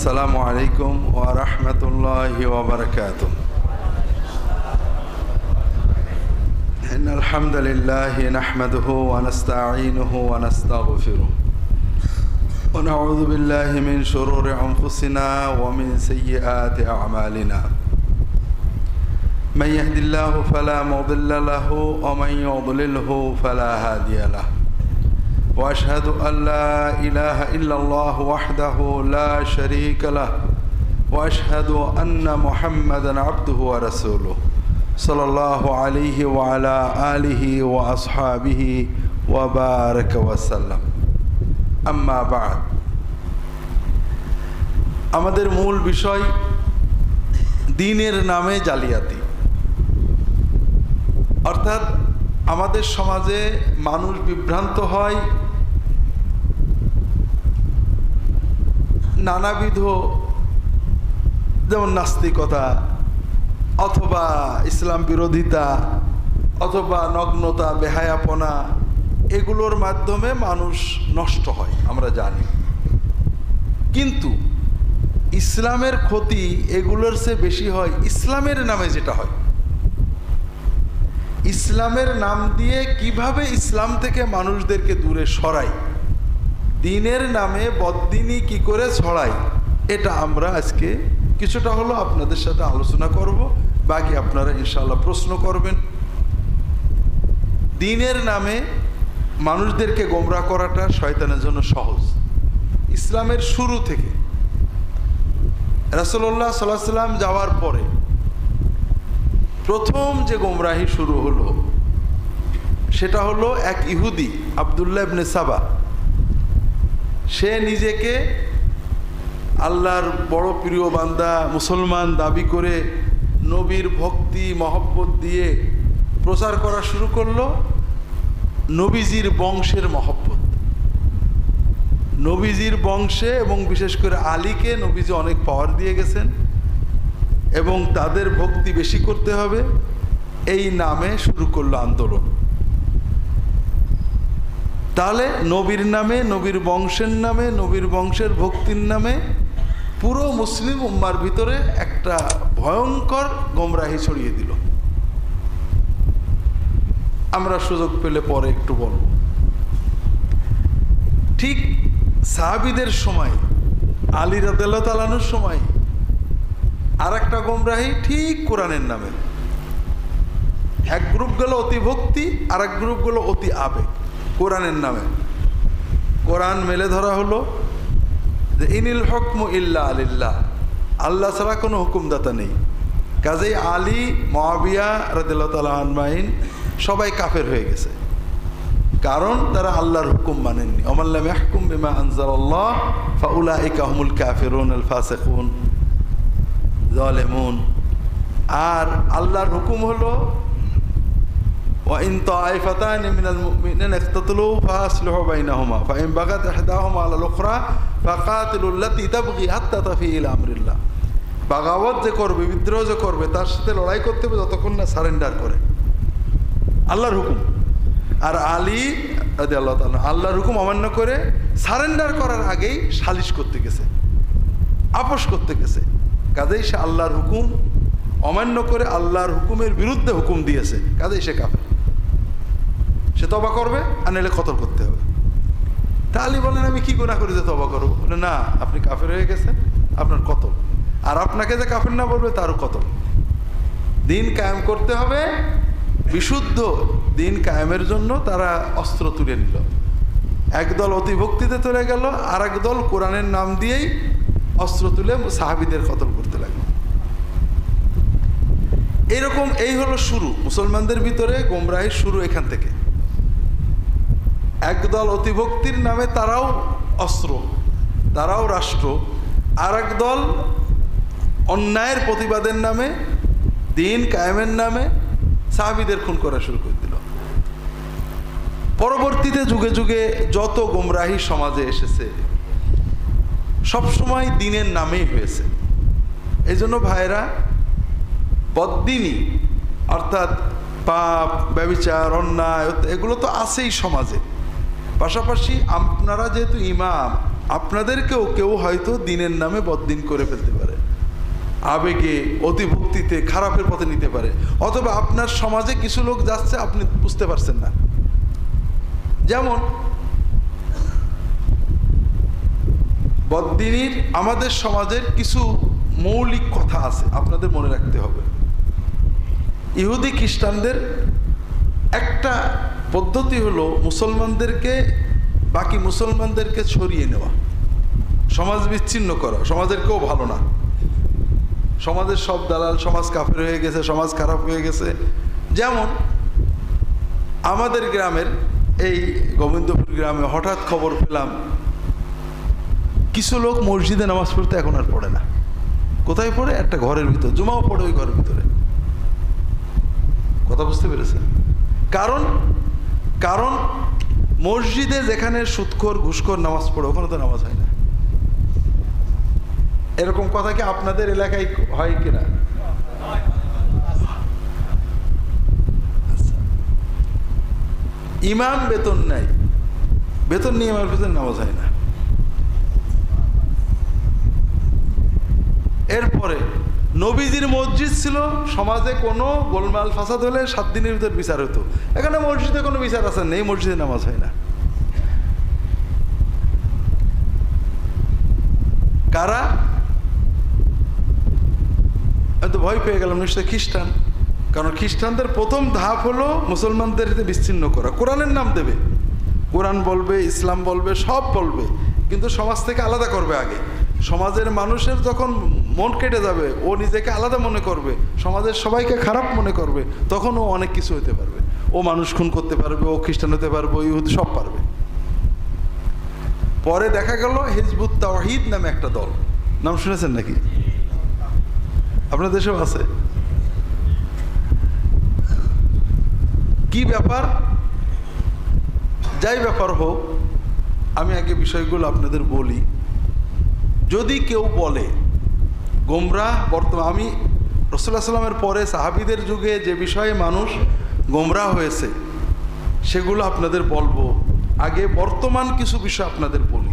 আসসালামু আলাইকুম ওয়া রাহমাতুল্লাহি ওয়া বারাকাতুহু। ইন্নাল হামদালিল্লাহি নাহমাদুহু ওয়া নাস্তাঈনুহু ওয়া নাস্তাগফিরুহ ওয়া নাউযু বিল্লাহি মিন শুরুরি আনফুসিনা ওয়া মিন সাইয়্যাতি আ'মালিনা। মান ইয়াহদিল্লাহু ফালা মুদিল্লা লাহু ওয়া মান ইউদ্লিলহু ফালা হাদিয়া লাহু। وأشهد أن لا إله إلا الله وحده لا شريك له وأشهد أن محمدا عبده ورسوله صلى الله عليه وعلى آله وأصحابه وبارك وسلم أما بعد। আমাদের মূল বিষয় দ্বীনের নামে জালিয়াতি, অর্থাৎ আমাদের সমাজে মানুষ বিভ্রান্ত হয় নানাবিধ, যেমন নাস্তিকতা অথবা ইসলাম বিরোধিতা অথবা নগ্নতা, বেহায়াপনা, এগুলোর মাধ্যমে মানুষ নষ্ট হয় আমরা জানি। কিন্তু ইসলামের ক্ষতি এগুলোর চেয়ে বেশি হয় ইসলামের নামে যেটা হয়। ইসলামের নাম দিয়ে কিভাবে ইসলাম থেকে মানুষদেরকে দূরে সরাই, দ্বীনের নামে বদ্দীনি কি করে ছড়াই, এটা আমরা আজকে কিছুটা হলো আপনাদের সাথে আলোচনা করব। বাকি আপনারা ইনশাআল্লাহ প্রশ্ন করবেন। দ্বীনের নামে মানুষদেরকে গোমরাহ করাটা শয়তানের জন্য সহজ। ইসলামের শুরু থেকে রাসূলুল্লাহ সাল্লাল্লাহু আলাইহি ওয়াসাল্লাম যাওয়ার পরে প্রথম যে গোমরাহি শুরু হলো সেটা হলো এক ইহুদি আব্দুল্লাহ ইবনে সাবা। সে নিজেকে আল্লাহর বড় প্রিয় বান্দা মুসলমান দাবি করে নবীর ভক্তি মহব্বত দিয়ে প্রচার করা শুরু করলো নবীজির বংশের মহব্বত। নবীজির বংশে এবং বিশেষ করে আলীকে নবীজি অনেক পাওয়ার দিয়ে গেছেন এবং তাদের ভক্তি বেশি করতে হবে, এই নামে শুরু করলো আন্দোলন। তাহলে নবীর নামে, নবীর বংশের নামে, নবীর বংশের ভক্তির নামে পুরো মুসলিম উম্মার ভিতরে একটা ভয়ঙ্কর গোমরাহি ছড়িয়ে দিল। আমরা সুযোগ পেলে পরে একটু বলব। ঠিক সাহাবীদের সময়, আলী রাদিয়াল্লাহু তাআলা আনহুর সময় আর একটা গোমরাহি ঠিক কোরআনের নামে। এক গ্রুপ গেল অতি ভক্তি, আর এক গ্রুপ গেল অতি আবেগ। কোরআনের নামে কোরআন মেলে ধরা হলো যে ইনিল হুকমু ইল্লা লিল্লাহ, আল্লাহ ছাড়া কোনো হুকুমদাতা নেই। কাজেই আলী, মুআবিয়া রাদিয়াল্লাহু তাআলা আনহুমাইন সবাই কাফের হয়ে গেছে, কারণ তারা আল্লাহর হুকুম মানেননি। ওমান লাম ইয়াহকুম বিমা আনজালাল্লাহ ফাউলাইকা হুমুল কাফিরুন আল ফাসিকুন জালেমুন। আর আল্লাহর হুকুম হলো وإن طائفتان من المؤمنين اقتتلوا فأصلحوا بينهما فإن بغت إحداهما على الأخرى فقاتلوا التي تبغي حتى تفيء إلى أمر الله। বাগাওয়াত যে করবে, বিদ্রোহ যে করবে, তার সাথে লড়াই করতে হবে যতক্ষণ না সারেন্ডার করে, আল্লাহর হুকুম। আর আলী রাদিয়াল্লাহু তাআলা আল্লাহর হুকুম অমান্য করে সারেন্ডার করার আগেই সালিশ করতে গেছে, আপোষ করতে গেছে। কাজেই সে আল্লাহর হুকুম অমান্য করে আল্লাহর হুকুমের বিরুদ্ধে হুকুম দিয়েছে, কাজেই সে কাফের। সে তওবা করবে, আর নাহলে কতল করতে হবে। তা আলী বলেন আমি কি গুনাহ করি যে তওবা করবো? বলে না, আপনি কাফের হয়ে গেছেন, আপনার কতল। আর আপনাকে যে কাফের না বলবে তারও কতল। দ্বীন কায়েম করতে হবে, বিশুদ্ধ দ্বীন কায়েমের জন্য তারা অস্ত্র তুলে নিল। একদল অতি ভক্তিতে চলে গেল, আর একদল কোরআনের নাম দিয়েই অস্ত্র তুলে সাহাবীদের কতল করতে লাগলো। এইরকম এই হলো শুরু। মুসলমানদের ভিতরে গোমরাহির শুরু এখান থেকে। একদল অতিভক্তির নামে তারাও অস্ত্র, তারাও রাষ্ট্র, আর একদল অন্যায়ের প্রতিবাদের নামে, দ্বীন কায়েমের নামে সাহাবীদের খুন করা শুরু করে দিল। পরবর্তীতে যুগে যুগে যত গোমরাহি সমাজে এসেছে সবসময় দ্বীনের নামেই হয়েছে। এই জন্য ভাইরা, বদ্দীনি অর্থাৎ পাপ, ব্যভিচার, অন্যায়, এগুলো তো আছেই সমাজে। পাশাপাশি আপনারা যেহেতু ইমাম, আপনাদেরকেও কেউ হয়তো দিনের নামে বদ্দিন করে ফেলতে পারে, আবেগে অতিভক্তিতে খারাপের পথে নিতে পারে, অথবা আপনার সমাজে কিছু লোক যাচ্ছে আপনি বুঝতে পারছেন না। যেমন বদ্দিনীর আমাদের সমাজের কিছু মৌলিক কথা আছে, আপনাদের মনে রাখতে হবে। ইহুদি খ্রিস্টানদের একটা পদ্ধতি হলো মুসলমানদেরকে বাকি মুসলমানদেরকে ছড়িয়ে নেওয়া, সমাজ বিচ্ছিন্ন করা, সমাজের কেউ ভালো না, সমাজের সব দালাল, সমাজ কাফের হয়ে গেছে, সমাজ খারাপ হয়ে গেছে। যেমন আমাদের গ্রামের এই গোবিন্দপুর গ্রামে হঠাৎ খবর পেলাম কিছু লোক মসজিদে নামাজ পড়তে এখন আর পড়ে না। কোথায় পড়ে? একটা ঘরের ভিতর, জুমাও পড়ে ওই ঘরের ভিতরে। কথা বুঝতে পেরেছেন? কারণ মসজিদে যেখানে সুদখোর ঘুষখোর নামাজ পড়ে ওখানে তো নামাজ হয় না। এরকম কথা কি আপনাদের এলাকায় হয় কিনা? ইমাম বেতন নেয়, বেতন নিয়ে আমার ভিতরে নামাজ হয় না। এরপরে নবীজির মসজিদ ছিল, সমাজে কোনো গোলমাল ফাসাদ হলে 7 দিনের ভিতর বিচার হতো। এখানে মসজিদে কোনো বিচার আছে নেই, মসজিদে নামাজ হয় না। কারা? আমি তো ভয় পেয়ে গেলাম, নিশ্চয়ই খ্রিস্টান। কারণ খ্রিস্টানদের প্রথম ধাপ হলো মুসলমানদের বিচ্ছিন্ন করা। কোরআনের নাম দেবে, কোরআন বলবে, ইসলাম বলবে, সব বলবে, কিন্তু সমাজ থেকে আলাদা করবে আগে। সমাজের মানুষের যখন মন কেটে যাবে, ও নিজেকে আলাদা মনে করবে, সমাজের সবাইকে খারাপ মনে করবে, তখন ও অনেক কিছু হতে পারবে। ও মানুষ খুন করতে পারবে, ও খ্রিস্টান হতে পারবে, ও ইহুদি সব পারবে। পরে দেখা গেল হিজবুত তাওহীদ নামে একটা দল, নাম শুনেছেন নাকি? আপনার দেশেও আছে। কি ব্যাপার? যাই ব্যাপার হোক, আমি আগে বিষয়গুলো আপনাদের বলি। যদি কেউ বলে গোমরাহ, বর্তমান আমি রাসূলুল্লাহ সাল্লাল্লাহু আলাইহি ওয়াসাল্লামের পরে সাহাবীদের যুগে যে বিষয়ে মানুষ গোমরাহ হয়েছে সেগুলো আপনাদের বলবো। আগে বর্তমান কিছু বিষয় আপনাদের বলি।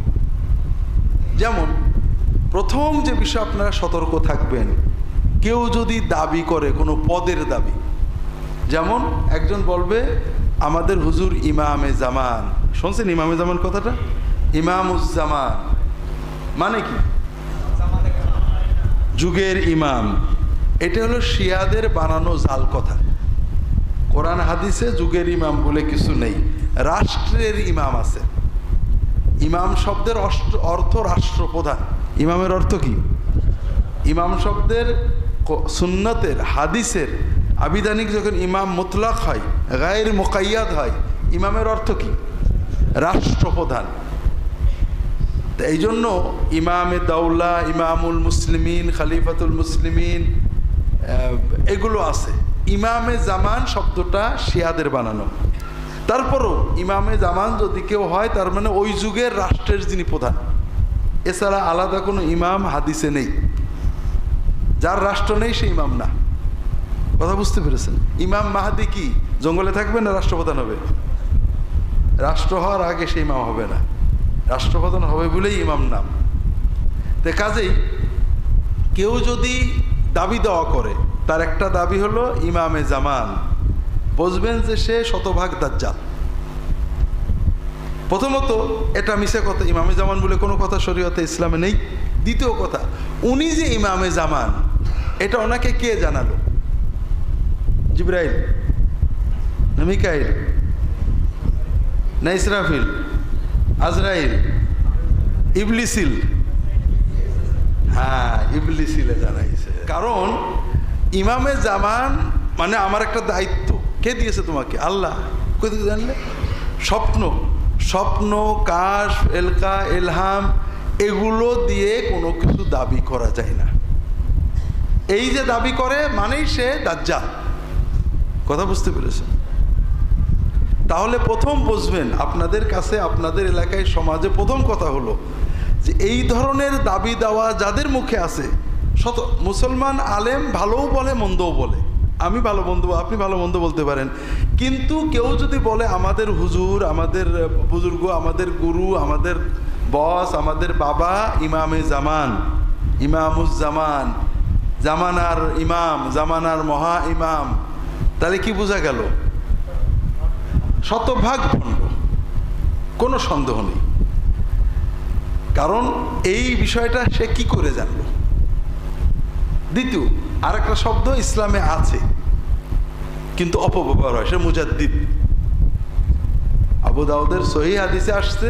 যেমন প্রথম যে বিষয় আপনারা সতর্ক থাকবেন, কেউ যদি দাবি করে কোনো পদের দাবি, যেমন একজন বলবে আমাদের হুজুর ইমামে জামান। শুনছেন ইমামে জামান কথাটা? ইমামুজ্জামান মানে কি? যুগের ইমাম। এটা হলো শিয়াদের বানানো জাল কথা। কোরআন হাদিসে যুগের ইমাম বলে কিছু নেই, রাষ্ট্রের ইমাম আছে। ইমাম শব্দের অর্থ রাষ্ট্রপ্রধান। ইমামের অর্থ কি? ইমাম শব্দের সুন্নতের হাদিসের আবিধানিক যখন ইমাম মুতলাক হয়, গায়ের মুকাইয়াদ হয়, ইমামের অর্থ কি? রাষ্ট্রপ্রধান। এই জন্য ইমামে দাউলা, ইমামুল মুসলিমিন, খালিফাতুল মুসলিমিন এগুলো আছে। ইমামে জামান শব্দটা শিয়াদের বানানো। তারপরও ইমামে জামান যদি কেউ হয় তার মানে ওই যুগের রাষ্ট্রের যিনি প্রধান। এছাড়া আলাদা কোনো ইমাম হাদিসে নেই। যার রাষ্ট্র নেই সে ইমাম না। কথা বুঝতে পেরেছেন? ইমাম মাহাদি কি জঙ্গলে থাকবে না রাষ্ট্রপ্রধান হবে? রাষ্ট্র হওয়ার আগে সে ইমাম হবে না, রাষ্ট্রপ্রধান হবে বলেই ইমাম নাম। তো কাজেই কেউ যদি দাবি দেওয়া করে, তার একটা দাবি হলো ইমামে জামান, বুঝবেন যে সে শতভাগ দাজ্জাল। প্রথমত এটা মিশে কথা, ইমামে জামান বলে কোনো কথা শরীয়তে ইসলামে নেই। দ্বিতীয় কথা, উনি যে ইমামে জামান এটা ওনাকে কে জানালো? জিবরাইল না মিকাইল না ইসরাফিল, আজরাইল, ইবলিসিল? হ্যাঁ, ইবলিসিলে জানাইছে। কারণ ইমামে জামান মানে আমার একটা দায়িত্ব। কে দিয়েছে তোমাকে? আল্লাহ। কই থেকে জানলে? স্বপ্ন, কাশ, এলকা, এলহাম এগুলো দিয়ে কোনো কিছু দাবি করা যায় না। এই যে দাবি করে মানেই সে দাজ্জাল। কথা বুঝতে পেরেছেন? তাহলে প্রথম বুঝবেন আপনাদের কাছে, আপনাদের এলাকায়, সমাজে প্রথম কথা হলো যে এই ধরনের দাবি দেওয়া যাদের মুখে আছে, মুসলমান আলেম ভালোও বলে মন্দও বলে, আমি ভালো বন্ধু, আপনি ভালো মন্দ বলতে পারেন, কিন্তু কেউ যদি বলে আমাদের হুজুর, আমাদের বুজুর্গ, আমাদের গুরু, আমাদের বস, আমাদের বাবা ইমামে জামান, ইমামুজ্জামান, জামানার ইমাম, জামানার মহা ইমাম, তাহলে কি বোঝা গেল? শতভাগ ভণ্ড, কোনো সন্দেহ নেই। কারণ এই বিষয়টা সে কি করে জানলো? দ্বিতীয় আরেকটা শব্দ ইসলামে আছে কিন্তু অপব্যবহার হয়, সে মুজাদ্দিদ। আবু দাউদের সহিহ হাদিসে আসছে,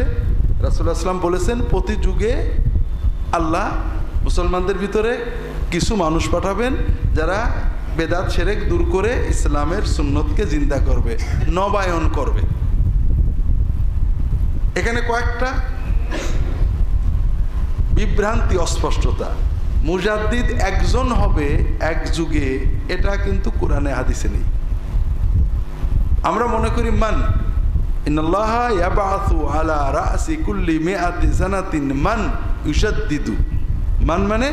রাসূলুল্লাহ সাল্লাল্লাহু আলাইহি ওয়াসাল্লাম বলেছেন, প্রতি যুগে আল্লাহ মুসলমানদের ভিতরে কিছু মানুষ পাঠাবেন যারা বেদাত শিরক দূর করে ইসলামের সুন্নতকে জিন্দা করবে, নবায়ন করবে। এখানে কয়েকটা বিভ্রান্তি, অস্পষ্টতা। মুজাদ্দিদ একজন হবে এক যুগে, এটা কিন্তু কোরআনে হাদিসে নেই। আমরা মনে করি মান ইন্নাল্লাহা ইয়াবআসু আলা রাসি কুল্লি মিআতি সানাতিন মান ইউশাদ্দিদু। মান মানে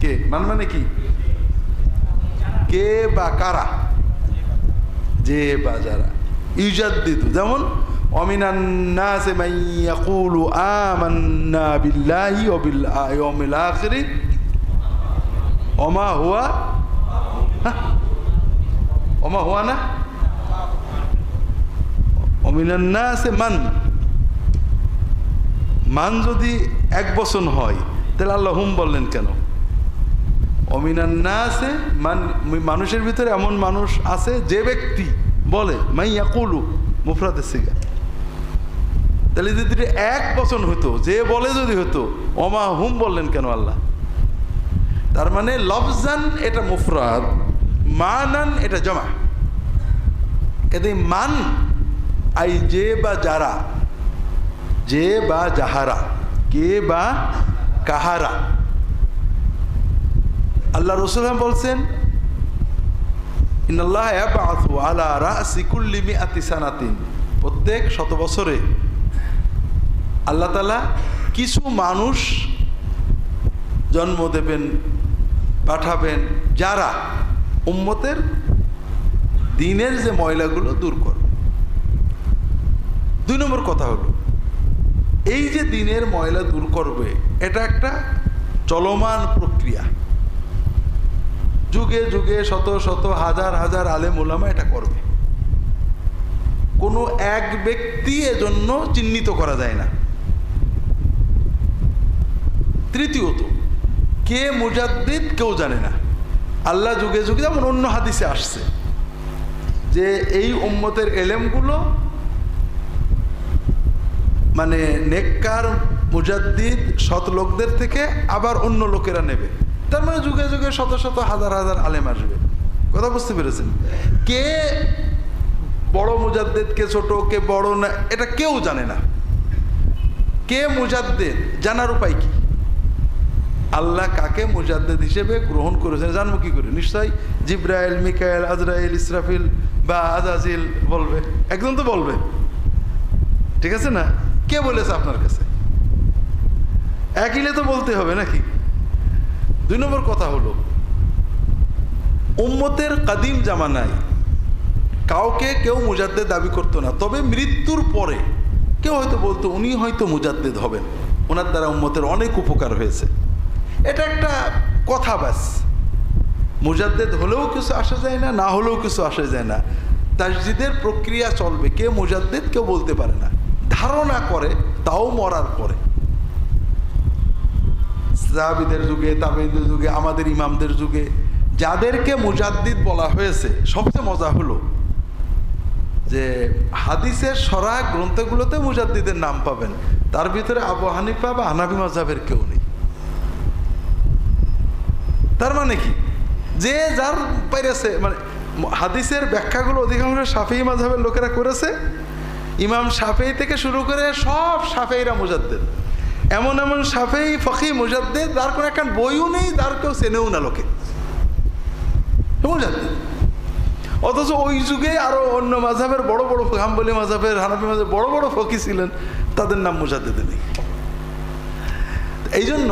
কে? মান মানে কি? কে বা কারা, যে বা যারা। ইউজাদ্দিদু যেমন ওয়ামিনান নাসি মান ইয়াকুলু আমান্না বিল্লাহি ওয়া বিল ইয়াউমিল আখির ওমা হুয়া না ওয়ামিনান নাসি মান যদি এক বচন হয় তাহলে আল্লাহ হুম বললেন কেন? ওয়ামিনান নাসি মান, মানুষের ভিতরে এমন মানুষ আছে যে ব্যক্তি বলে, মান ইয়াকুলু মুফরাদে সিগা। তাহলে যদি এক বচন হতো, যে বলে যদি হতো, ওমা হুম বললেন কেন আল্লাহ? তার মানে লফজান এটা মুফরাদ, মানান এটা জমা। এতে মান আই যে বা যারা, যে বা যাহারা, কে বা কাহারা। আল্লাহ রাসূল বলছেন ইন্নাল্লাহা ইয়াবআসু আলা রাসি কুল্লি মিআতি সানাতিন, প্রত্যেক 100 বছরে আল্লাহ তাআলা কিছু মানুষ জন্ম দেবেন, পাঠাবেন, যারা উম্মতের দিনের যে ময়লাগুলো দূর করবে। 2 নম্বর কথা হলো, এই যে দিনের ময়লা দূর করবে, এটা একটা চলমান প্রক্রিয়া। যুগে যুগে শত শত হাজার হাজার আলেম ওলামা এটা করবে। কোনো এক ব্যক্তি এজন্য চিহ্নিত করা যায় না। তৃতীয়ত, কে মুজাদ্দিদ কেউ জানে না। আল্লাহ যুগে যুগে, যেমন অন্য হাদিসে আসছে যে এই উম্মতের এলেমগুলো মানে নেককার মুজাদ্দিদ সৎ লোকদের থেকে আবার অন্য লোকেরা নেবে। তার মানে যুগে যুগে শত শত হাজার হাজার আলেম আসবে। কথা বুঝতে পেরেছেন? কে বড় মুজাদ্দিদ, কে ছোট, কে বড় না, এটা কেউ জানে না। কে মুজাদ্দিদ জানার উপায় কি? আল্লাহ কাকে মুজাদ্দিদ হিসেবে গ্রহণ করেছেন জানবো কি করে? নিশ্চয়ই জিব্রাইল, মিকাইল, আজরাইল, ইসরাফিল বা আজাজিল বলবে, একজন তো বলবে, ঠিক আছে না? কে বলেছে আপনার কাছে? একইলে তো বলতে হবে নাকি? 2 নম্বর কথা হলো, উম্মতের কাদিম জামানায় কাউকে কেউ মুজাদ্দিদ দাবি করতো না। তবে মৃত্যুর পরে কেউ হয়তো বলতো উনি হয়তো মুজাদ্দিদ হবেন, ওনার দ্বারা উম্মতের অনেক উপকার হয়েছে। এটা একটা কথা, ব্যাস। মুজাদ্দিদ হলেও কিছু আসা যায় না, না হলেও কিছু আসা যায় না। তাজদিদের প্রক্রিয়া চলবে, কে মুজাদ্দিদ কেউ বলতে পারে না। ধারণা করে, তাও মরার পরে। সাহাবীদের যুগে, তাবেঈদের যুগে, আমাদের ইমামদের যুগে যাদেরকে মুজাদ্দিদ বলা হয়েছে, সবচেয়ে মজা হলো যে হাদিসের সরা গ্রন্থগুলোতে মুজাদ্দিদের নাম পাবেন, তার ভিতরে আবু হানিফা বা হানাফি মাযহাবের কেউ নেই। তার মানে কি? যে যার পাইরেছে, মানে হাদিসের ব্যাখ্যাগুলো অধিকাংশ শাফিঈ মাযহাবের লোকেরা করেছে। ইমাম শাফিঈ থেকে শুরু করে সব শাফিঈরা মুজাদ্দিদ। এমন এমন শাফিঈ ফকি মুজাদ্দিদ যার কোনো একটা বইও নেই, যার কেউ চেনেও না লোকে, মুজাদ্দিদ। অথচ ওই যুগে আরো অন্য মাযহাবের বড় বড়, হাম্বলি মাযহাবের, হানাফি মাযহাবের বড় বড় ফকি ছিলেন, তাদের নাম মুজাদ্দিদ নেই। এই জন্য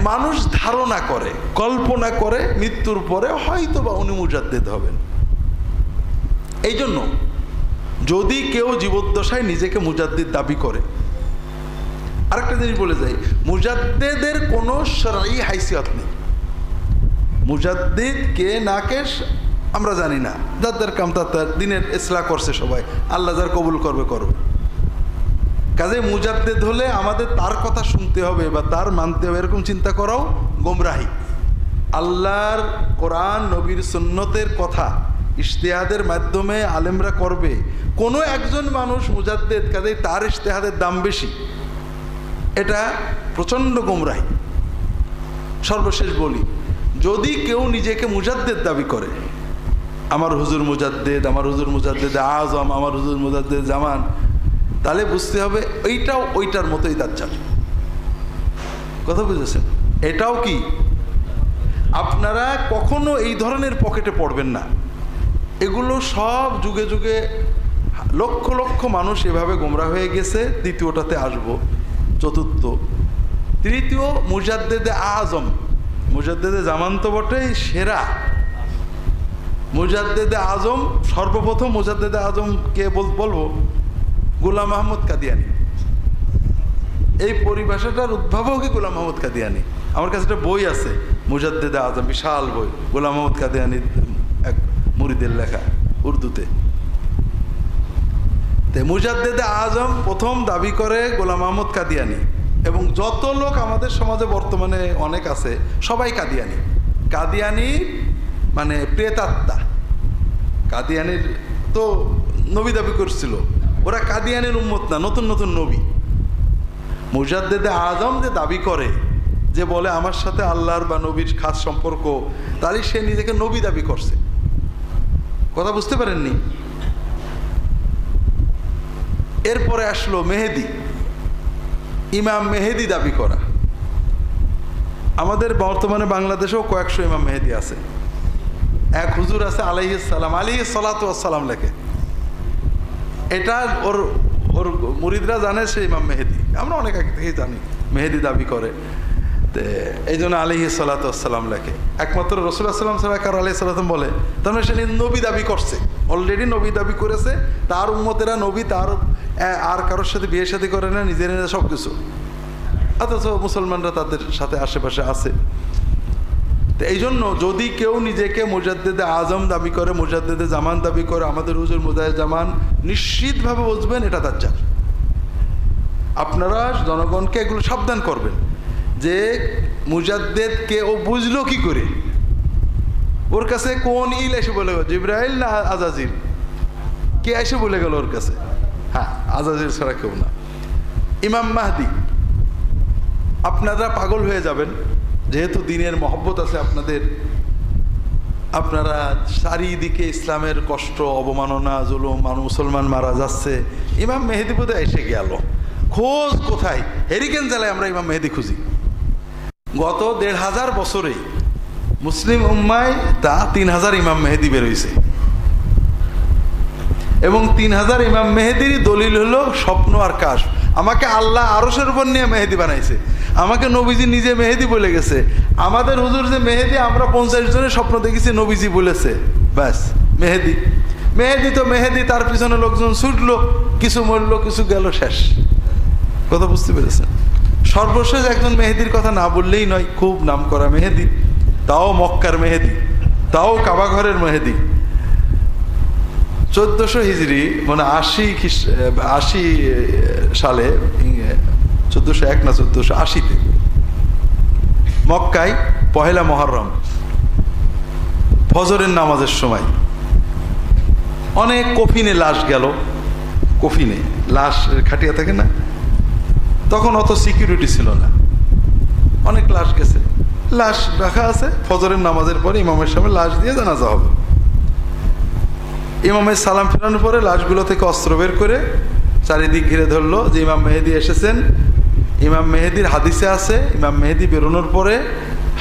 মানুষ ধারণা করে, কল্পনা করে মৃত্যুর পরে হয়তো বা উনি মুজাদ্দেদ হবেন। এই জন্য যদি কেউ জীবদ্দশায় নিজেকে মুজাদ্দিদ দাবি করে, আরেকটা জিনিস বলে যাই, মুজাদ্দেদের কোনো শরঈ হাইসিয়ত নেই। মুজাদ্দিদ কে না কে আমরা জানি না, যাদের কাম তার দিনের ইসলাহ করছে সবাই, আল্লাহ যার কবুল করবে করবে। কাজে মুজাদ্দেদ হলে আমাদের তার কথা শুনতে হবে বা তার মানতে হবে এরকম চিন্তা করাও গোমরাহি। আল্লাহর কোরআন নবীর সুন্নতের কথা ইজতিহাদের মাধ্যমে আলেমরা করবে, কোনো একজন মানুষ মুজাদ্দেদ কাজে তার ইজতিহাদের দাম বেশি, এটা প্রচণ্ড গোমরাহি। সর্বশেষ বলি, যদি কেউ নিজেকে মুজাদ্দেদ দাবি করে, আমার হুজুর মুজাদ্দেদ, আমার হুজুর মুজাদ্দেদ আজম, আমার হুজুর মুজাদ্দেদ জামান, তাহলে বুঝতে হবে এইটাও ওইটার মতোই দাজ্জাল। কথা বুঝেছেন? এটাও কি, আপনারা কখনো এই ধরনের পকেটে পড়বেন না। এগুলো সব যুগে যুগে লক্ষ লক্ষ মানুষ এভাবে গোমরা হয়ে গেছে। দ্বিতীয়টাতে আসবো, চতুর্থ। তৃতীয় মুজাদ্দেদে আজম, মুজাদ্দেদে জামান তো বটেই, সেরা মুজাদ্দেদে আজম। সর্বপ্রথম মুজাদ্দেদে আজম কে বলবো? গোলাম আহমদ কাদিয়ানি। এই পরিভাষাটার উদ্ভাবকই গোলাম আহমদ কাদিয়ানি। আমার কাছে একটা বই আছে মুজাদ্দেদে আজম, বিশাল বই, গোলাম আহমদ কাদিয়ানির এক মুরিদের লেখা উর্দুতে। মুজাদ্দেদে আজম প্রথম দাবি করে গোলাম আহমদ কাদিয়ানি, এবং যত লোক আমাদের সমাজে বর্তমানে অনেক আছে সবাই কাদিয়ানি। কাদিয়ানি মানে প্রেতাত্মা। কাদিয়ানির তো নবী দাবি করছিল, ওরা কাদিয়ানির উম্মত না, নতুন নতুন নবী। মুজাদ্দেদে আজম যে দাবি করে, যে বলে আমার সাথে আল্লাহর বা নবীর খাস সম্পর্ক, তারই সে নিজেকে নবী দাবি করছে। কথা বুঝতে পারেননি? এরপরে আসলো মেহেদি, ইমাম মেহেদি দাবি করা। আমাদের বর্তমানে বাংলাদেশেও কয়েকশো ইমাম মেহেদি আছে। এক হুজুর আছে আলাইহিস সালাম, আলাইহিস সালাতু ওয়াস সালাম লেখে। এটা ওর ওর মুরিদরা জানে সে ইমাম মেহেদি, আমরা অনেক আগে থেকেই জানি মেহেদি দাবি করে। তো এই জন্য আলাইহিস সালাতু ওয়াস সালাম লেখে। একমাত্র রাসূলুল্লাহ সাল্লাল্লাহু আলাইহি ওয়াসাল্লাম কার আলাইহিস সালাম বলে, তার মানে সে নবী দাবি করছে, অলরেডি নবী দাবি করেছে। তার উম্মতেরা নবী, তার আর কারোর সাথে বিয়ে শাদী করে না, নিজের নিজের সব কিছু, অথচ মুসলমানরা তাদের সাথে আশেপাশে আছে। তো এই জন্য যদি কেউ নিজেকে মুজাদ্দেদে আজম দাবি করে, মুজাদ্দেদে জামান দাবি করে, আমাদের হুজুর মুজাদ্দেদ জামান, নিশ্চিতভাবে বুঝবেন এটা দাজ্জাল। আপনারা জনগণকে এগুলো সাবধান করবেন যে মুজাদ্দেদকে ও বুঝলো কি করে, ওর কাছে কোন ইল এসে বলে গেল, জিবরাইল না আজাজিল, কে এসে বলে গেল ওর কাছে? হ্যাঁ, আজাজিল ছাড়া কেউ না। ইমাম মাহদি, আপনারা পাগল হয়ে যাবেন যেহেতু দিনের মহব্বত আছে আপনাদের, আপনারা চারিদিকে ইসলামের কষ্ট, অবমাননা, জুলুম, মুসলমান মারা যাচ্ছে, ইমাম মেহেদি বোধহয় এসে গেল, খোঁজ কোথায়? হেরিকেন জেলায় আমরা ইমাম মেহেদি খুঁজি। গত ১৫০০ বছরে মুসলিম উম্মায় তা ৩,০০০ ইমাম মেহেদি বেরোইছে, এবং ৩,০০০ ইমাম মেহেদির দলিল হলো স্বপ্ন আর কাশ। আমাকে আল্লাহ আরশের উপর নিয়ে মেহেদি বানাইছে, আমাকে নবীজি নিজে মেহেদি বলে গেছে। আমাদের হুজুর যে মেহেদি, আমরা ৫০ জনের স্বপ্ন দেখেছি, নবীজি বলেছে, ব্যাস মেহেদি। মেহেদি তো মেহেদি, তার পিছনে লোকজন ছুটলো, কিছু মরলো, কিছু গেল, শেষ। কথা বুঝতে পেরেছেন? সর্বশেষ একজন মেহেদির কথা না বললেই নয়, খুব নাম করা মেহেদি, তাও মক্কার মেহেদি, তাও কাবা ঘরের মেহেদি। ১৪০০ হিজরি মানে ৮০ সালে, ১৪০১ না ১৪৮০-তে মক্কায় পহেলা মহরম ফজরের নামাজের সময় অনেক কফিনে লাশ গেল। কফিনে লাশ খাটিয়া থাকে না, তখন অত সিকিউরিটি ছিল না, অনেক লাশ গেছে, লাশ রাখা আছে। ফজরের নামাজের পরে ইমামের সামনে লাশ দিয়ে জানাজা হবে। ইমামের সালাম ফেরানোর পরে লাশগুলো থেকে অস্ত্র বের করে চারিদিক ঘিরে ধরলো যে ইমাম মেহেদি এসেছেন। ইমাম মেহেদির হাদিসে আছে, ইমাম মেহেদি বেরোনোর পরে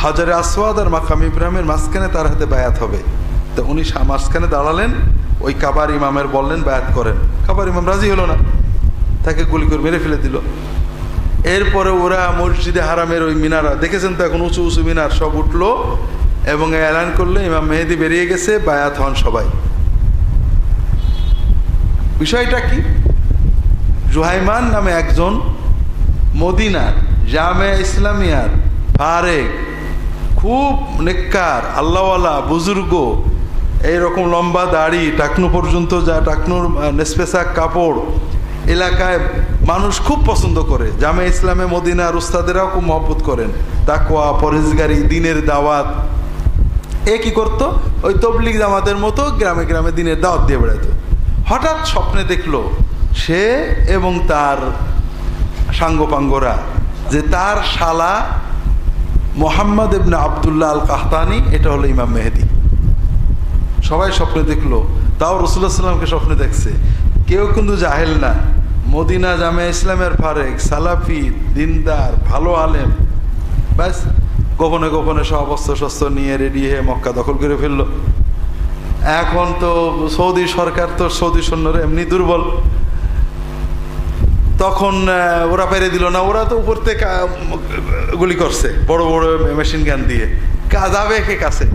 হাজারে আসওয়াদ আর মাকাম ইব্রাহিমের মাঝখানে তার হাতে বায়াত হবে। তো উনি মাঝখানে দাঁড়ালেন, ওই কাবার ইমামের বললেন বায়াত করেন। কাবার ইমাম রাজি হলো না, তাকে গুলি করে মেরে ফেলে দিল। এরপরে ওরা মসজিদে হারামের ওই মিনারা দেখেছেন তো, এখন উঁচু উঁচু মিনার সব উঠলো এবং এলান করলো ইমাম মেহেদি বেরিয়ে গেছে, বায়াত হন সবাই। বিষয়টা কি? জুহাইমান নামে একজন মদিনার জামে ইসলামিয়ার ফারেক, খুব নেককার আল্লাহওয়ালা বুজুর্গ, এইরকম লম্বা দাড়ি, টাকনু পর্যন্ত যা, টাকনুর নেসপেসাক কাপড়, এলাকায় মানুষ খুব পছন্দ করে। জামে ইসলামে মদিনার উস্তাদেরাও খুব মহব্বত করেন। তাকওয়া, পরেজগারি, দিনের দাওয়াত। এ কি করতো? ওই তবলিগ জামাতের মতো গ্রামে গ্রামে দিনের দাওয়াত দিয়ে বেড়াতো। হঠাৎ স্বপ্নে দেখলো সে এবং তার সাঙ্গপাঙ্গরা যে তার শালা মোহাম্মদ ইবনে আবদুল্লাহ আল কাহতানি এটা হলো ইমাম মেহেদি। সবাই স্বপ্নে দেখলো, তাও রাসূলুল্লাহ সাল্লাল্লাহু আলাইহি ওয়াসাল্লামকে স্বপ্নে দেখছে। কেউ কিন্তু জাহেল না, মদিনা জামে ইসলামের ফারেক, সালাফি, দিনদার, ভালো আলেম। ব্যাস গোপনে গোপনে সব অস্ত্র শস্ত্র নিয়ে রেডি হয়ে মক্কা দখল করে ফেললো। এখন তো সৌদি সরকার তো সৌদি সৈন্যরা এমনি দুর্বল, তখন ওরা পেরে দিল না। ওরা তো উপর থেকে গুলি করছে বড় বড় মেশিন গান দিয়ে, যাবে কে কাছে।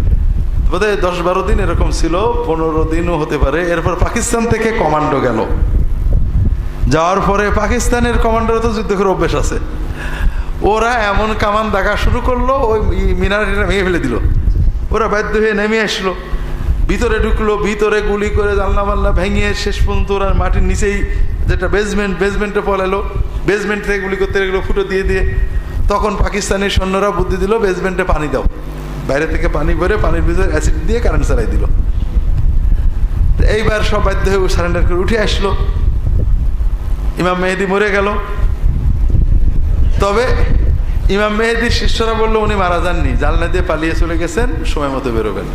বোধহয় 10-12 দিন এরকম ছিল, 15 দিনও হতে পারে। এরপর পাকিস্তান থেকে কমান্ডো গেল, যাওয়ার পরে পাকিস্তানের কমান্ডোর তো যুদ্ধ করে অভ্যেস আছে, ওরা এমন কামান দাগা শুরু করলো, ওই মিনারটা ভেঙে ফেলে দিল। ওরা বাধ্য হয়ে নেমে আসলো, ভিতরে ঢুকলো, ভিতরে গুলি করে জানলা মাল্লা ভেঙে শেষ পর্যন্ত ওরা মাটির নিচেই যেটা বেসমেন্টে পলালো, বেসমেন্ট থেকে গুলি করতে গেলো ফুটো দিয়ে দিয়ে। তখন পাকিস্তানি সৈন্যরা বুদ্ধি দিল, বেসমেন্টে পানি দাও, বাইরে থেকে পানি ভরে পানির ভিতরে অ্যাসিড দিয়ে কারেন্ট চালাই দিল। এইবার সব বাধ্য হয়ে সারেন্ডার করে উঠে আসলো। ইমাম মেহেদি মরে গেল। তবে ইমাম মেহেদির শিষ্যরা বললো উনি মারা যাননি, জানলা দিয়ে পালিয়ে চলে গেছেন, সময় মতো বেরোবেন।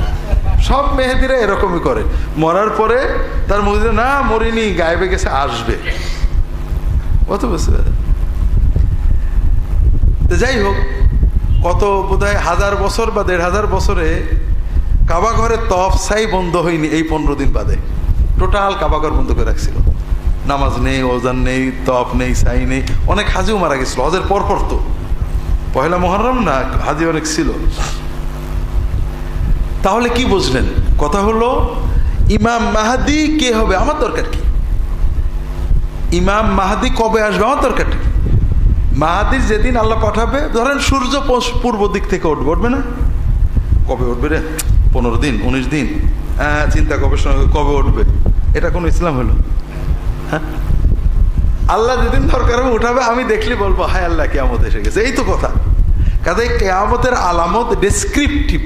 সব মেহেদিরা এরকমই করে, মরার পরে তার মুখে না মরিনি, গায়েবে গেছে, আসবে। কত বছর যাই হোক, কত বোধহয় 1000 বছর বা 1500 বছরে কাবা ঘরের তফ সাই বন্ধ হয়নি এই 15 দিন বাদে। টোটাল কাবা ঘর বন্ধ করে রাখছিল, নামাজ নেই, ওজান নেই, তফ নেই, সাই নেই। অনেক হাজিও মারা গেছিল হজের পরপর, তো পহেলা মুহররম না, হাজি অনেক ছিল। তাহলে কি বুঝলেন? কথা হলো ইমাম মাহদি কে হবে আমার দরকার কি? ইমাম মাহদি কবে আসবে আমার দরকার কি? মাহাদির যেদিন আল্লাহ পাঠাবে, ধরেন সূর্য পূর্ব দিক থেকে উঠবে, উঠবে না? কবে উঠবে রে? 15 দিন 19 দিন চিন্তা গবেষণা কবে উঠবে, এটা কোন ইসলাম হলো? হ্যাঁ, আল্লাহ যেদিন দরকার হবে উঠাবে, আমি দেখলে বলবো হায় আল্লাহ কিয়ামত এসে গেছে, এই তো কথা। কাজে কিয়ামতের আলামত ডেসক্রিপটিভ,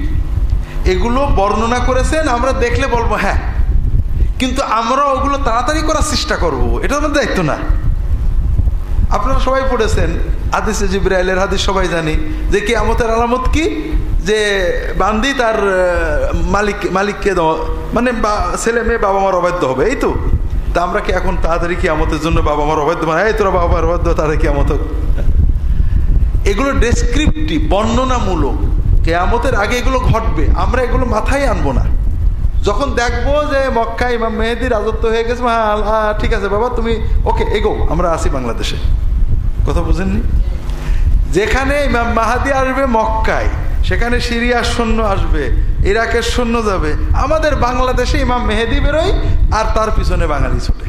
এগুলো বর্ণনা করেছেন, আমরা দেখলে বলবো হ্যাঁ, কিন্তু আমরা ওগুলো তাড়াতাড়ি করার চেষ্টা করব, এটা আমাদের দায়িত্ব না। আপনারা সবাই পড়েছেন হাদিসে জিবরাইলের হাদিস, সবাই জানি যে কিয়ামতের আলামত কি, যে বান্দি তার মালিককে মানে ছেলে মেয়ে বাবা মার অবাধ্য হবে, এই তো। তা আমরা কি এখন তাড়াতাড়ি কিয়ামতের জন্য বাবা মার অবাধ্য, মানে এই তোরা বাবা মার অবাধ্য, তাদের কিয়ামত হোক? এগুলো ডেসক্রিপটিভ, বর্ণনামূলক। কিয়ামতের আগে এগুলো ঘটবে, আমরা এগুলো মাথায় আনবো না। যখন দেখবো যে মক্কায় ইমাম মেহেদি রাজত্ব হয়ে গেছে, হ্যাঁ ঠিক আছে বাবা, তুমি ওকে এগো, আমরা আসি বাংলাদেশে। কথা বুঝেননি? যেখানে ইমাম মাহাদি আসবে মক্কায়, সেখানে সিরিয়ার সৈন্য আসবে, ইরাকের সৈন্য যাবে। আমাদের বাংলাদেশে ইমাম মেহেদি বেরোয় আর তার পিছনে বাঙালি ছোটে।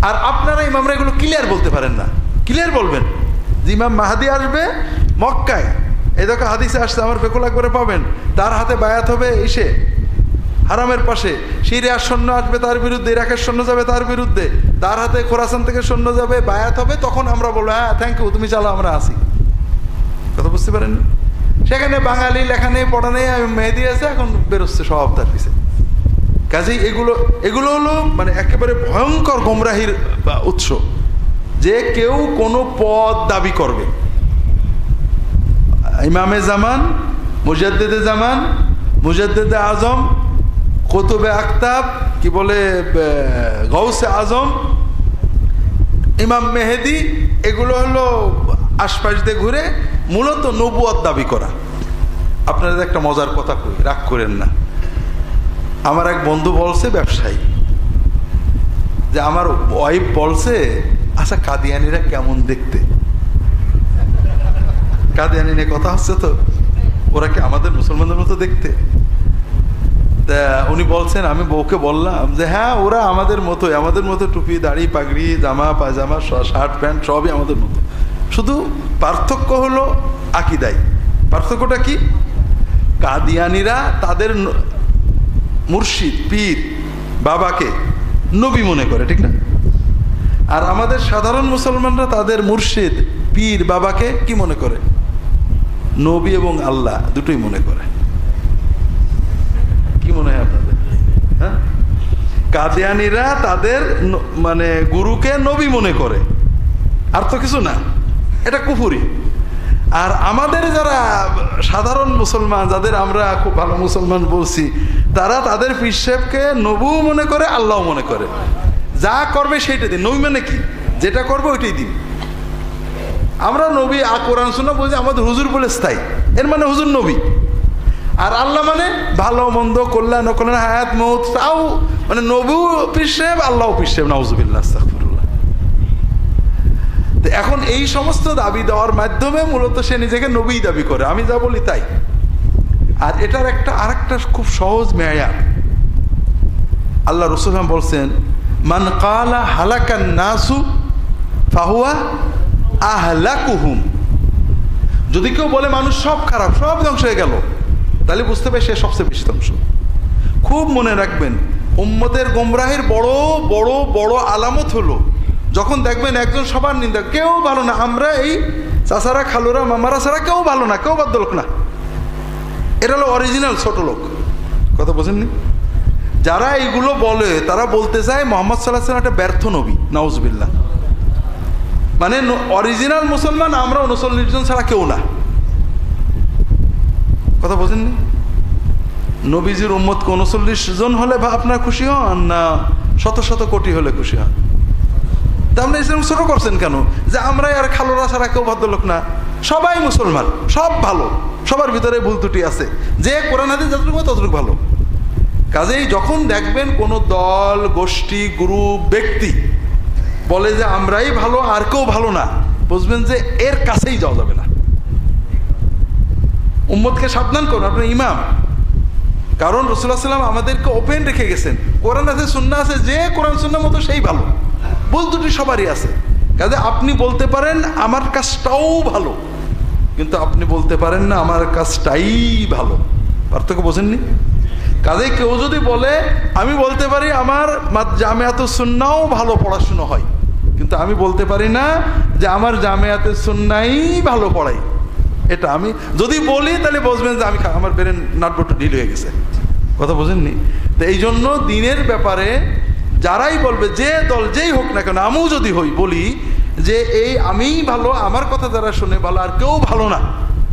আর আপনারা ইমামরা এগুলো ক্লিয়ার বলতে পারেন না। ক্লিয়ার বলবেন যে ইমাম মাহাদি আসবে মক্কায়, এই দেখো হাদিসে আসছে, আমার ফেকুল আকবরে পাবেন, তার হাতে বায়াত হবে এসে হারামের পাশে। সিরিয়ার সৈন্য আসবে তার বিরুদ্ধে, ইরাকের সৈন্য যাবে তার বিরুদ্ধে, তার হাতে খোরাসান থেকে সৈন্য যাবে, বায়াত হবে। তখন আমরা বলবো হ্যাঁ থ্যাংক ইউ, তুমি চালাও, আমরা আসি। কথা বুঝতে পারেন? সেখানে বাঙালি লেখা নেই, পড়া নেই, মেহেদি আছে, এখন বেরোচ্ছে সব তার পিছে। কাজেই এগুলো হলো মানে একেবারে ভয়ঙ্কর গোমরাহির উৎস, যে কেউ কোনো পদ দাবি করবে। ইমামে জামান, মুজাদ্দিদে জামান, মুজাদ্দিদে আজম, কুতুবে আক্তাব, কি বলে গৌসে আজম, ইমাম মেহেদি, এগুলো হলো আশপাশ দিয়ে ঘুরে মূলত নবুয়ত দাবি করা। আপনাদের একটা মজার কথা কই, রাগ করেন না। আমার এক বন্ধু বলছে, ব্যবসায়ী, যে আমার ওয়াইফ বলছে আচ্ছা কাদিয়ানিরা কেমন দেখতে? কাদিয়ানি নিয়ে কথা হচ্ছে তো, ওরা কি আমাদের মুসলমানদের মতো দেখতে? তা উনি বলছেন, আমি বউকে বললাম যে হ্যাঁ ওরা আমাদের মতোই, আমাদের মতো টুপি দাড়ি পাগড়ি জামা পায়জামা শার্ট প্যান্ট সবই আমাদের মতো, শুধু পার্থক্য হলো আকিদাই। পার্থক্যটা কি? কাদিয়ানিরা তাদের মুর্শিদ পীর বাবাকে নবী মনে করে, ঠিক না? আর আমাদের সাধারণ মুসলমানরা তাদের মুর্শিদ পীর বাবাকে কি মনে করে? নবী এবং আল্লাহ দুটোই মনে করে। কি মনে হয় আপনাদের? হ্যাঁ, কাদিয়ানিরা তাদের মানে গুরুকে নবী মনে করে, আর তো কিছু না, এটা কুফরি। আর আমাদের যারা সাধারণ মুসলমান, যাদের আমরা খুব ভালো মুসলমান বলছি, তারা তাদের পীর সাহেবকে নবী মনে করে, আল্লাহ মনে করে। যা করবে সেইটা দিন। নবী মানে কি? যেটা করবে ওইটাই দিন। আমরা নবী কোরআন সুন্নাহ বলছি, আমাদের হুজুর বলে স্থায়ী, এর মানে হুজুর নবী। আর আল্লাহ মানে ভালো মন্দ কল্যাণ অকল্যাণ হায়াত মউত, তাও মানে নবীও পীর সাহেব, আল্লাহও পীর সাহেব। নাউজুবিল্লাহ, আস্তাগফিরুল্লাহ। তো এখন এই সমস্ত দাবি দেওয়ার মাধ্যমে মূলত সে নিজেকে নবী দাবি করে, আমি যা বলি তাই। আর এটার আরেকটা খুব সহজ মেয়ার, আল্লাহ রাসূল বলছেন, মান কালা হালাকান নাসু ফাহুয়া আহলাকুহুম। যদি কেউ বলে মানুষ সব খারাপ, সব ধ্বংস হয়ে গেল, তাহলে বুঝতে পারে সে সবচেয়ে বেশি ধ্বংস। খুব মনে রাখবেন, উম্মতের গোমরাহের বড় বড় বড় আলামত হলো যখন দেখবেন একজন সবার নিন্দা, কেউ ভালো না, আমরা এই চাচারা খালুরা মামারা ছাড়া কেউ ভালো না, কেউ বাধ্য লোক না। এটা হলো অরিজিনাল ছোট লোক। কথা বোঝেননি? যারা এইগুলো বলে তারা বলতে চায় মুহাম্মদ সাল্লাল্লাহু আলাইহি ওয়াসাল্লাম একটা ব্যর্থ নবী। নাউজুবিল্লাহ। মানে অরিজিনাল মুসলমান আমরা 39 জন ছাড়া কেউ না। কথা বোঝেননি? নবীজির উম্মত 39 জন হলে বা আপনার খুশি হন, না শত শত কোটি হলে খুশি হন? তা আপনি ইসলাম ছোট করছেন কেন? যে আমরা আর খালোরা ছাড়া কেউ ভদ্রলোক না, সবাই মুসলমান, সব ভালো, সবার ভিতরে ভুল ত্রুটি আছে, যে কোরআন হাদিস যতটুকু ততটুকু ভালো। কাজেই যখন দেখবেন কোনো দল গোষ্ঠী গ্রুপ ব্যক্তি বলে যে আমরাই ভালো আর কেউ ভালো না, বুঝবেন যে এর কাছেই যাওয়া যাবে না। উম্মতকে সাবধান করুন, আপনার ইমাম। কারণ রাসূলুল্লাহ সাল্লাল্লাহু আলাইহি ওয়াসাল্লাম আমাদেরকে ওপেন রেখে গেছেন, কোরআন আছে সুন্নাহ আছে, যে কোরআন সুন্নাহ মতো সেই ভালো। ভুল ত্রুটি সবারই আছে। কাজে আপনি বলতে পারেন আমার কাজটাও ভালো, কিন্তু আপনি বলতে পারেন না আমার কাজটাই ভালো। পার্থক্য বোঝেননি? কাজে কেউ যদি বলে, আমি বলতে পারি আমার জামিয়াতুস সুন্নাহও ভালো পড়াশুনো হয়, কিন্তু আমি বলতে পারি না যে আমার জামিয়াতুস সুন্নাহই ভালো পড়াই। এটা আমি যদি বলি তাহলে বুঝবেন যে আমি আমার ব্রেন নাটবল্টু ঢিল হয়ে গেছে। কথা বোঝেননি? তো এই জন্য দিনের ব্যাপারে যারাই বলবে, যে দল যেই হোক না কেন, আমিও যদি হই বলি যে এই আমিই ভালো, আমার কথা যারা শুনে ভালো আর কেউ ভালো না,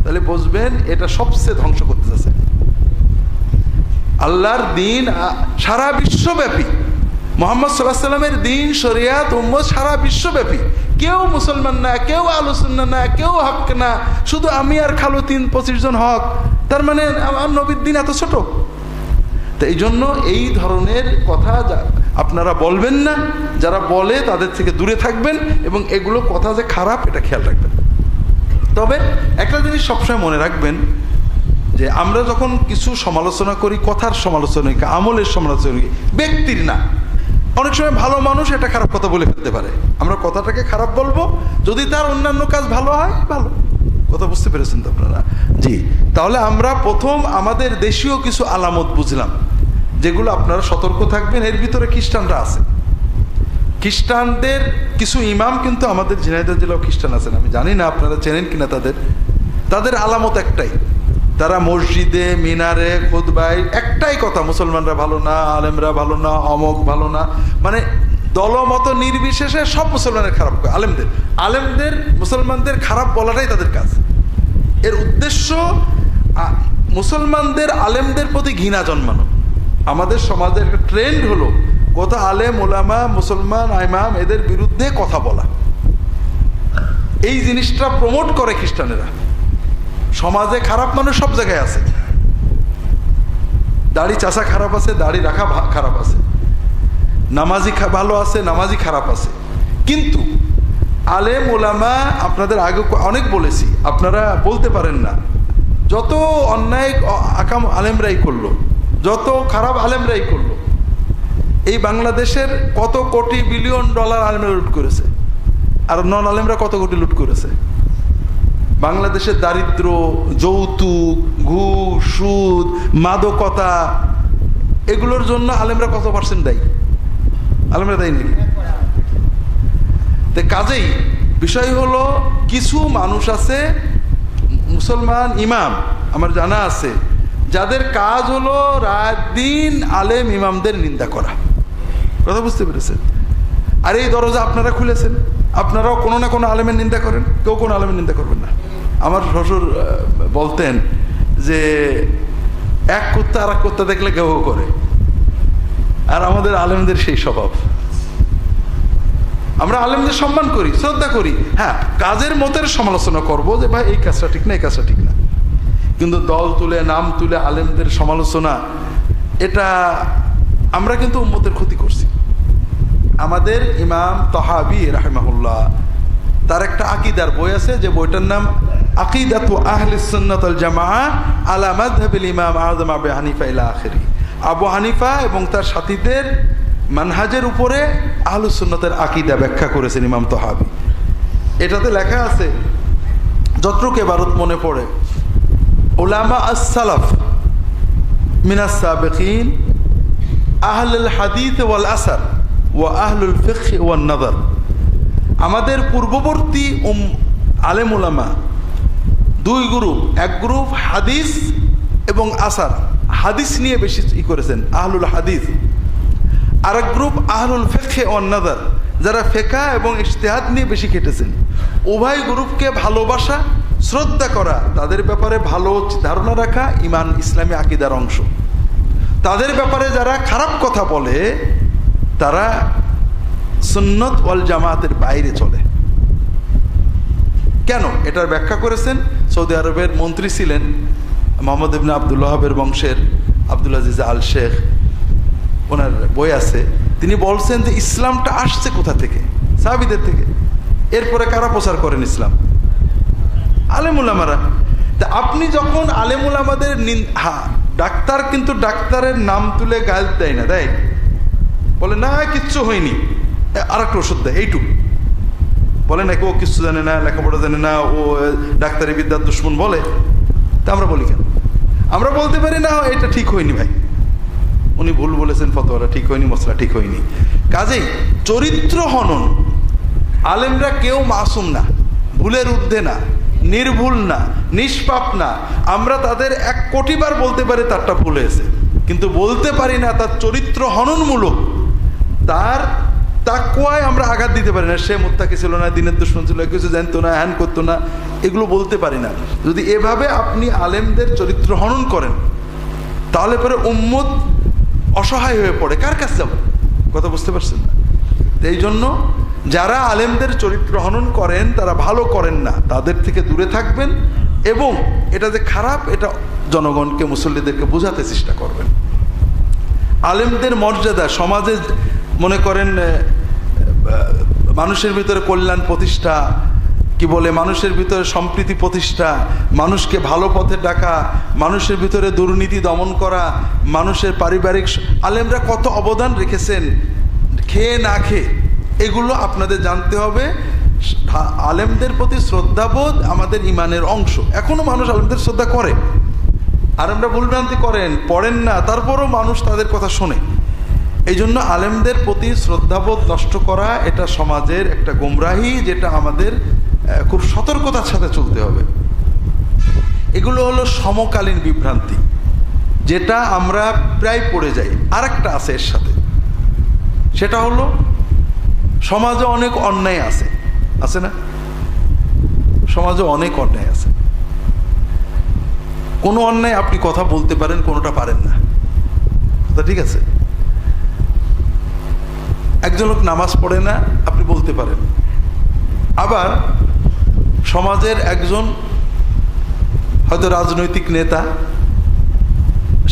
তাহলে বুঝবেন এটা সবচেয়ে ধ্বংস করতে যাচ্ছে। আল্লাহর দিন সারা বিশ্বব্যাপী, মুহাম্মদ সাল্লাল্লাহু আলাইহি ওয়াসাল্লামের দিন শরিয়াত উম্মত সারা বিশ্বব্যাপী, কেউ মুসলমান না, কেউ আহলে সুন্নাহ না, কেউ হক না, শুধু আমি আর খালু 25 জন হক। তার মানে আমার নবীর দিন এত ছোট? তো এই জন্য এই ধরনের কথা আপনারা বলবেন না, যারা বলে তাদের থেকে দূরে থাকবেন, এবং এগুলো কথা যে খারাপ এটা খেয়াল রাখবেন। তবে একটা জিনিস সবসময় মনে রাখবেন, যে আমরা যখন কিছু সমালোচনা করি, কথার সমালোচনা করি, আমলের সমালোচনা করি, ব্যক্তির না। অনেক সময় ভালো মানুষ এটা খারাপ কথা বলে ফেলতে পারে, আমরা কথাটাকে খারাপ বলবো, যদি তার অন্যান্য কাজ ভালো হয় ভালো। কথা বুঝতে পেরেছেন তো আপনারা? জি। তাহলে আমরা প্রথম আমাদের দেশীয় কিছু আলামত বুঝলাম, যেগুলো আপনারা সতর্ক থাকবেন। এর ভিতরে খ্রিস্টানরা আছে, খ্রিস্টানদের কিছু ইমাম কিন্তু আমাদের ঝিনাইদহ জেলাও খ্রিস্টান আছেন, আমি জানি না আপনারা চেনেন কিনা। তাদের আলামত একটাই, তারা মসজিদে মিনারে খুতবায় একটাই কথা, মুসলমানরা ভালো না, আলেমরা ভালো না, অমক ভালো না, মানে দলমত নির্বিশেষে সব মুসলমানের খারাপ করে। আলেমদের মুসলমানদের খারাপ বলাটাই তাদের কাজ। এর উদ্দেশ্য মুসলমানদের আলেমদের প্রতি ঘৃণা জন্মানো। আমাদের সমাজের একটা ট্রেন্ড হলো কথা আলেম ওলামা মুসলমান ইমাম এদের বিরুদ্ধে কথা বলা। এই জিনিসটা প্রমোট করে খ্রিস্টানেরা। সমাজে খারাপ মানুষ সব জায়গায় আছে, দাড়ি চাষা খারাপ আছে, দাড়ি রাখা খারাপ আছে, নামাজি ভালো আছে, নামাজি খারাপ আছে, কিন্তু আলেম ওলামা আপনাদের আগে অনেক বলেছি, আপনারা বলতে পারেন না। যত অন্যায় আকাম আলেমরাই করলো, যত খারাপ আলেমরাই করলো। এই বাংলাদেশের কত কোটি বিলিয়ন ডলার আলেমরা লুট করেছে, আর নন আলেমরা কত কোটি লুট করেছে। বাংলাদেশের দারিদ্র, যৌতুক, ঘুষ, সুদ, মাদকতা, এগুলোর জন্য আলেমরা কত পার্সেন্ট দায়ী? আলেমরা দায়ী নাকি? কাজেই বিষয় হলো, কিছু মানুষ আছে মুসলমান ইমাম আমার জানা আছে, যাদের কাজ হলো রাত দিন আলেম ইমামদের নিন্দা করা। কথা বুঝতে পেরেছেন? আর এই দরজা আপনারা খুলেছেন, আপনারাও কোনো না কোনো আলেমের নিন্দা করেন, কেউ কোনো আলেমের নিন্দা করবেন না। আমার শ্বশুর বলতেন যে এক কুত্তা আর এক কুত্তা দেখলে কেউ করে, আর আমাদের আলেমদের সেই স্বভাব। আমরা আলেমদের সম্মান করি, শ্রদ্ধা করি, হ্যাঁ কাজের মতের সমালোচনা করব যে ভাই এই কাজটা ঠিক না, এই কাজটা ঠিক না, কিন্তু দল তুলে নাম তুলে আলেমদের সমালোচনা, এটা আমরা কিন্তু উম্মতের ক্ষতি করছি। আমাদের ইমাম তাহাবী রাহিমাহুল্লাহ, তার একটা আকীদার বই আছে, যে বইটার নাম আকিদাতু আহলিস সুন্নাত ওয়াল জামাআহ আলা মাযহাবিল ইমাম আযম আবু হানিফা ইলা আখিরি। আবু হানিফা এবং তার সাথীদের মানহাজের উপরে আহলুস সুন্নাতের আকীদা ব্যাখ্যা করেছেন ইমাম তাহাবী। এটাতে লেখা আছে, যতটুকু ইবারত মনে পড়ে, উলামা আস-সালাফ মিনাস সাবিকিন আহলুল হাদিস ওয়াল আসার ওয়া আহলুল ফিকহ ওয়ান নাযার। আমাদের পূর্ববর্তী আলেম উলামা দুই গ্রুপ, এক গ্রুপ হাদিস এবং আসার, হাদিস নিয়ে বেশি করেছেন, আহলুল হাদিস। আরেক গ্রুপ আহলুল ফিকহ ওয়ান নাযার, যারা ফিকহ এবং ইজতিহাদ নিয়ে বেশি কেটেছেন। উভয় গ্রুপকে ভালোবাসা, শ্রদ্ধা করা, তাদের ব্যাপারে ভালো ধারণা রাখা ঈমান, ইসলামী আকীদার অংশ। তাদের ব্যাপারে যারা খারাপ কথা বলে, তারা সুন্নত ওয়াল জামাতের বাইরে চলে। কেন? এটার ব্যাখ্যা করেছেন সৌদি আরবের মন্ত্রী ছিলেন মোহাম্মদ ইবনে আব্দুল ওয়াহাবের বংশের আব্দুল আজিজ আল শেখ, ওনার বই আছে। তিনি বলছেন যে ইসলামটা আসছে কোথা থেকে? সাহাবীদের থেকে। এরপরে কারা প্রচার করেন ইসলাম? আলেম উলামারা। তা আপনি যখন আলেম উলামাদের ডাক্তার কিন্তু ডাক্তারের নাম তুলে গাল দেয় না, দেয়? বলে না কিচ্ছু হয়নি, আর একটা ওষুধ দেয়, এইটুকু বলে নাকি ও কিচ্ছু জানে না, লেখাপড়া জানে না, ও ডাক্তারি বিদ্যার দুশ্মন বলে। তা আমরা বলি কেন? আমরা বলতে পারি না এটা ঠিক হয়নি ভাই, উনি ভুল বলেছেন, ফতোয়াটা ঠিক হয়নি, মশলা ঠিক হয়নি। কাজেই চরিত্র হনন, আলেমরা কেউ মাসুম না, ভুলের ঊর্ধ্বে না, নির্ভুল না, নিষ্পাপ না। আমরা তাদের 1 কোটি বার বলতে পারি তারটা ভুল হয়েছে, কিন্তু বলতে পারি না তার চরিত্র হননমূলক, তার তাকওয়ায় আমরা আঘাত দিতে পারি না। সে মুত্তাকি ছিল না, দিনের দুশমন ছিল, কিছু জানতো না, হ্যান করতো না, এগুলো বলতে পারি না। যদি এভাবে আপনি আলেমদের চরিত্র হনন করেন, তাহলে পরে উম্মত অসহায় হয়ে পড়ে, কার কাছে যাব? কথা বুঝতে পারছেন না? এই জন্য যারা আলেমদের চরিত্র হনন করেন, তারা ভালো করেন না, তাদের থেকে দূরে থাকবেন, এবং এটা যে খারাপ, এটা জনগণকে, মুসল্লিদেরকে বোঝাতে চেষ্টা করবেন। আলেমদের মর্যাদা সমাজে, মনে করেন মানুষের ভিতরে কল্যাণ প্রতিষ্ঠা, কি বলে, মানুষের ভিতরে সম্প্রীতি প্রতিষ্ঠা, মানুষকে ভালো পথে ডাকা, মানুষের ভিতরে দুর্নীতি দমন করা, মানুষের পারিবারিক, আলেমরা কত অবদান রেখেছেন খেয়ে না খেয়ে, এগুলো আপনাদের জানতে হবে। আলেমদের প্রতি শ্রদ্ধাবোধ আমাদের ইমানের অংশ। এখনো মানুষ আলেমদের শ্রদ্ধা করে, আর আমরা ভুলভ্রান্তি করেন, পড়েন না, তারপরও মানুষ তাদের কথা শোনে। এই জন্য আলেমদের প্রতি শ্রদ্ধাবোধ নষ্ট করা, এটা সমাজের একটা গোমরাহি, যেটা আমাদের খুব সতর্কতার সাথে চলতে হবে। এগুলো হলো সমকালীন বিভ্রান্তি, যেটা আমরা প্রায় পড়ে যাই। আরেকটা আছে এর সাথে, সেটা হলো সমাজে অনেক অন্যায় আছে, আছে না? সমাজে অনেক অন্যায় আছে। কোনো অন্যায় আপনি কথা বলতে পারেন, কোনোটা পারেন না, তা ঠিক আছে। একজন লোক নামাজ পড়ে না, আপনি বলতে পারেন। আবার সমাজের একজন হয়তো রাজনৈতিক নেতা,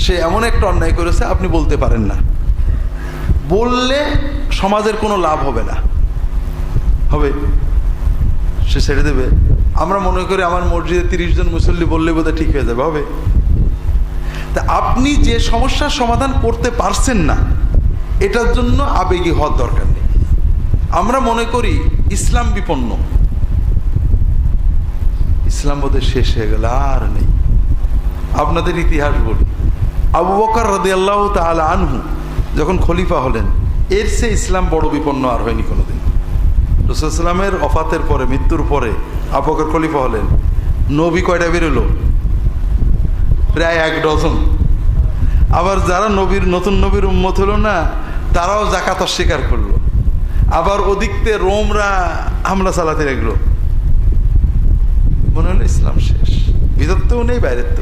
সে এমন একটা অন্যায় করেছে, আপনি বলতে পারেন না। বললে সমাজের কোনো লাভ হবে না, হবে? সে ছেড়ে দেবে? আমরা মনে করি আমার মসজিদে 30 জন মুসল্লি বললে বোধহয় ঠিক হয়ে যাবে, হবে? তা আপনি যে সমস্যার সমাধান করতে পারছেন না, এটার জন্য আবেগী হওয়ার দরকার নেই। আমরা মনে করি ইসলাম বিপন্ন, ইসলাম বোধহয় শেষ হয়ে গেল, আর নেই। আপনাদের ইতিহাস বলি, আবু বকর রাদিয়াল্লাহু তাআলা আনহু যখন খলিফা হলেন, এর চেয়ে ইসলাম বড় বিপন্ন আর হয়নি কোনোদিন। রাসূলুল্লাহ সাল্লাল্লাহু আলাইহি ওয়াসাল্লামের ওফাতের পরে, মৃত্যুর পরে আবু বকর খলিফা হলেন। নবী কয়টা বেরোলো? প্রায় 1 ডজন। আবার যারা নবীর, নতুন নবীর উম্মত হলো না, তারাও যাকাত অস্বীকার করলো। আবার ওদিকতে রোমরা হামলা চালাতে লাগলো। মনে হলো ইসলাম শেষ, ভিতরতেও নেই বাইরের তো।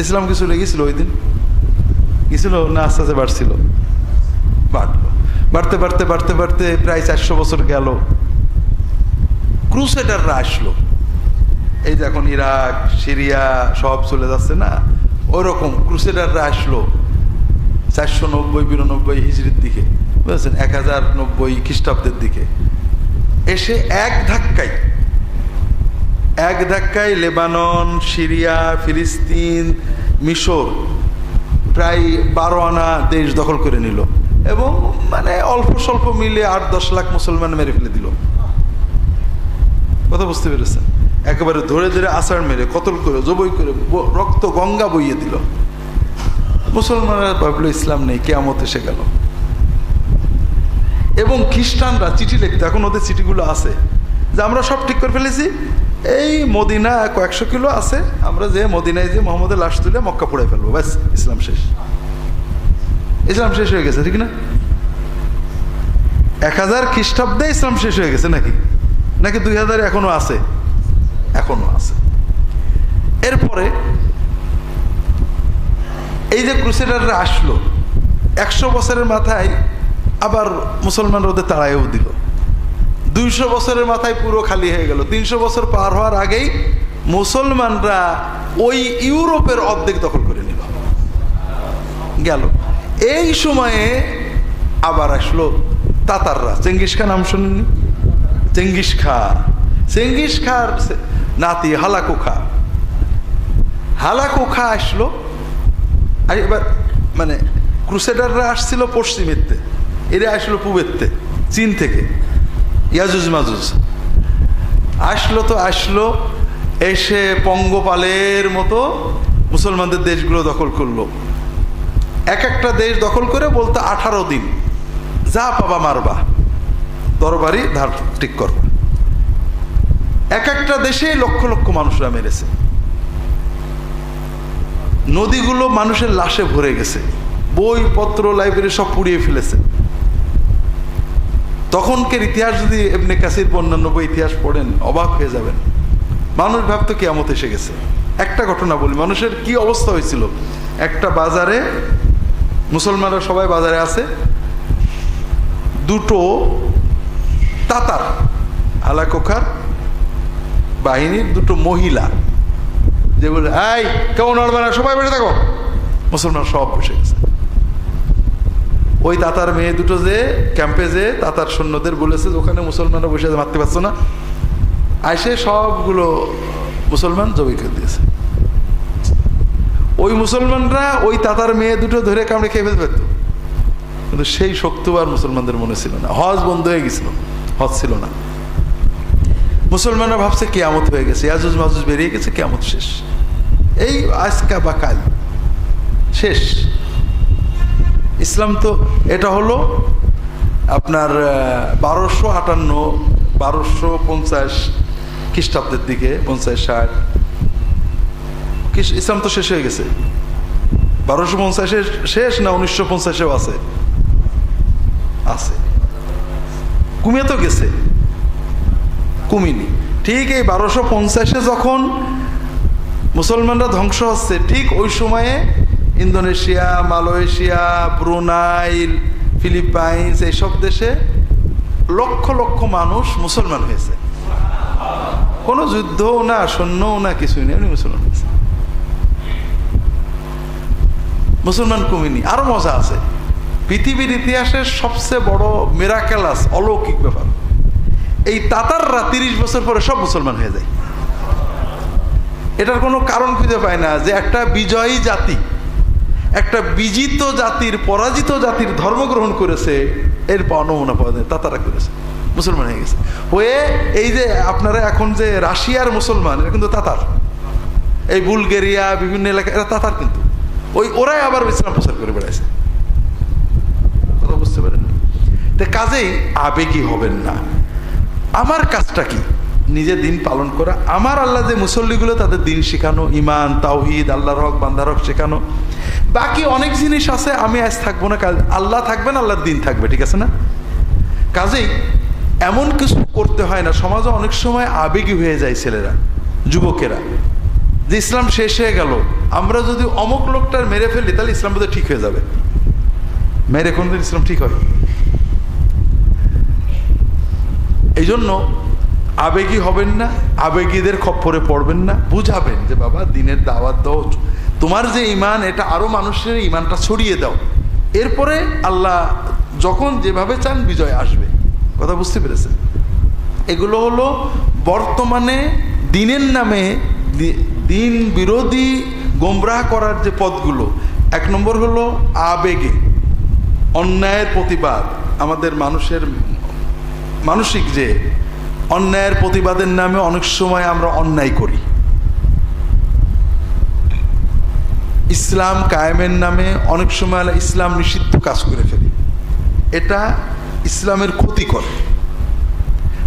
ইসলাম কি চলে গেছিল ওই দিন? গেছিল না? আস্তে আস্তে বাড়ছিল, বাড়লো, বাড়তে বাড়তে বাড়তে বাড়তে প্রায় 400 বছর গেল। ক্রুসেডাররা আসলো, এই যে এখন ইরাক, সিরিয়া সব চলে যাচ্ছে না, ওইরকম ক্রুসেডাররা আসলো 490-92 হিজরির দিকে, বুঝেছেন, 1090 খ্রিস্টাব্দের দিকে এসে এক ধাক্কায় লেবানন, সিরিয়া, ফিলিস্তিন, মিশর প্রায় 12 আনা দেশ দখল করে নিল, এবং মানে অল্প স্বল্প মিলে 8-10 লাখ মুসলমান মেরে ফেলে দিল। কথা বুঝতে পেরেছেন? একেবারে ধরে ধরে আছাড় মেরে, কতল করে, জবই করে, রক্ত গঙ্গা বইয়ে দিল। মুসলমানরা ভাবলো ইসলাম নেই, কিয়ামত এসে গেল। এবং খ্রিস্টানরা চিঠি লিখতো, এখন ওদের চিঠিগুলো আছে, যে আমরা সব ঠিক করে ফেলেছি, এই মদিনা কয়েকশো কিলো আছে, আমরা যে মদিনায় যে মোহাম্মদের লাশ তুলে মক্কা পুড়াই ফেলবো, ব্যাস ইসলাম শেষ। ইসলাম শেষ হয়ে গেছে, ঠিক না? 1000 খ্রিস্টাব্দে ইসলাম শেষ হয়ে গেছে নাকি? নাকি 2000 এখনো আছে? এখনো আছে। এরপরে এই যে ক্রুসেডাররা আসলো, 100 বছরের মাথায় আবার মুসলমানরা ওদের তাড়াইও দিল। 200 বছরের মাথায় পুরো খালি হয়ে গেল। 300 বছর পার হওয়ার আগেই মুসলমানরা ওই ইউরোপের অর্ধেক দখল করে নিল, গেল। এই সময়ে আবার আসলো তাতাররা। চেঙ্গিস খান নাম শুনেননি? চেঙ্গিস খার নাতি হালাকু খা আসলো। আর এবার মানে ক্রুসেডাররা আসছিল পশ্চিমেরতে, এরা আসলো পূবেরতে, চীন থেকে। ইয়াজুজ মাজুজ আসলো, এসে পঙ্গপালের মতো মুসলমানদের দেশগুলো দখল করলো। এক একটা দেশ দখল করে বলতে 18 দিন যা পাবা মারবা, দরবারি ধার ঠিক করবা। এক একটা দেশে লক্ষ লক্ষ মানুষরা মেরেছে। নদীগুলো মানুষের লাশে ভরে গেছে, বইপত্র লাইব্রেরি সব পুড়িয়ে ফেলেছে। তখনকার ইতিহাস যদি ইবনে কাসির অন্যান্য বই ইতিহাস পড়েন, অবাক হয়ে যাবেন। মানুষ ভাবতো কিয়ামত এসে গেছে। একটা ঘটনা বলি, মানুষের কি অবস্থা হয়েছিল। একটা বাজারে, মুসলমানরা সবাই বাজারে আছে, দুটো তাতার হালাকোখার বাহিনীর দুটো মহিলা, যে বলে এই কেমন নড়বে না, সবাই বসে থাকো। মুসলমান সব বসে গেছে। ওই তাতার মেয়ে দুটো যে ক্যাম্পে যে তাতার সৈন্যদের বলেছে ওখানে মুসলমানরা বসে মারতে পারছো না, আইসে সবগুলো মুসলমান জবাই করে দিয়েছে। ওই মুসলমানরা ওই তাতার মেয়ে দুটো ধরে কামড়ে খেয়ে ফেলতে পারতো, কিন্তু সেই শক্তি আর মুসলমানদের মনে ছিল না। হজ বন্ধ হয়ে গেছিল, হজ ছিল না। মুসলমানরা ভাবছে কিয়ামত হয়ে গেছে, ইয়াজুজ মাজুজ বেরিয়ে গেছে, কিয়ামত শেষ, এই আজকা বা কাল শেষ। ইসলাম তো এটা হলো আপনার 1250 খ্রিস্টাব্দের দিকে, 50-60 ইসলাম তো শেষ হয়ে গেছে। 1250 শেষ না 1950-এও আছে, কমে তো গেছে, কমিনি। ঠিক এই 1250-এ যখন মুসলমানরা ধ্বংস হচ্ছে, ঠিক ওই সময়ে ইন্দোনেশিয়া, মালয়েশিয়া, ব্রুনাই, ফিলিপাইন্স এইসব দেশে লক্ষ লক্ষ মানুষ মুসলমান হয়েছে। কোনো যুদ্ধও না, সৈন্যও না, কিছুই নেই, এমনি মুসলমান হয়েছে। মুসলমান কমিনি। আরো মজা আছে, পৃথিবীর ইতিহাসের সবচেয়ে বড় মিরাকেলাস অলৌকিক ব্যাপার, এই তাতাররা 30 বছর পরে সব মুসলমান হয়ে যায়। এটার কোনো কারণ খুঁজে পায় না যে একটা বিজয়ী জাতি, একটা বিজিত জাতির, পরাজিত জাতির ধর্ম গ্রহণ করেছে, এর নমুনা পাওয়া যায়। তাতারা করেছে, মুসলমান হয়ে গেছে। হয়ে এই যে আপনারা এখন যে রাশিয়ার মুসলমান, এরা কিন্তু তাতার। এই বুলগেরিয়া বিভিন্ন এলাকা, এরা তাতার, কিন্তু ওরাই আবার ইসলাম প্রচার করে বেড়াইছে। কথা বুঝতে পারেন? কাজেই আবেগী হবেন না। আমার কাজটা কি? নিজের দিন পালন করা। আমার আল্লাহ যে মুসল্লিগুলো, তাদের দিন শেখানো, ইমান, তাওহীদ, আল্লাহর হক, বান্দার হক শেখানো। বাকি অনেক জিনিস আছে, আমি আজ থাকবো না, কাল আল্লাহ থাকবেন, আল্লাহর দিন থাকবে, ঠিক আছে না? কাজেই এমন কিছু করতে হয় না। সমাজে অনেক সময় আবেগী হয়ে যায় ছেলেরা, যুবকেরা, যে ইসলাম শেষ হয়ে গেল, আমরা যদি অমুক লোকটার মেরে ফেলি তাহলে ইসলাম বোধহয় ঠিক হয়ে যাবে। মেরে কোনদিন ইসলাম ঠিক হয়? এই জন্য আবেগী হবেন না, আবেগীদের খপ্পরে পড়বেন না। বুঝাবেন যে বাবা, দিনের দাওয়াত দাও, তোমার যে ইমান, এটা আরো মানুষের ইমানটা ছড়িয়ে দাও। এরপরে আল্লাহ যখন যেভাবে চান বিজয় আসবে। কথা বুঝতে পেরেছেন? এগুলো হলো বর্তমানে দিনের নামে দিন বিরোধী গোমরাহ করার যে পথগুলো। 1 নম্বর হলো আবেগে অন্যায়ের প্রতিবাদ। আমাদের মানুষের মানসিক যে অন্যায়ের প্রতিবাদের নামে অনেক সময় আমরা অন্যায় করি। ইসলাম কায়েমের নামে অনেক সময় ইসলাম নিষিদ্ধ কাজ করে ফেলি। এটা ইসলামের ক্ষতি করে।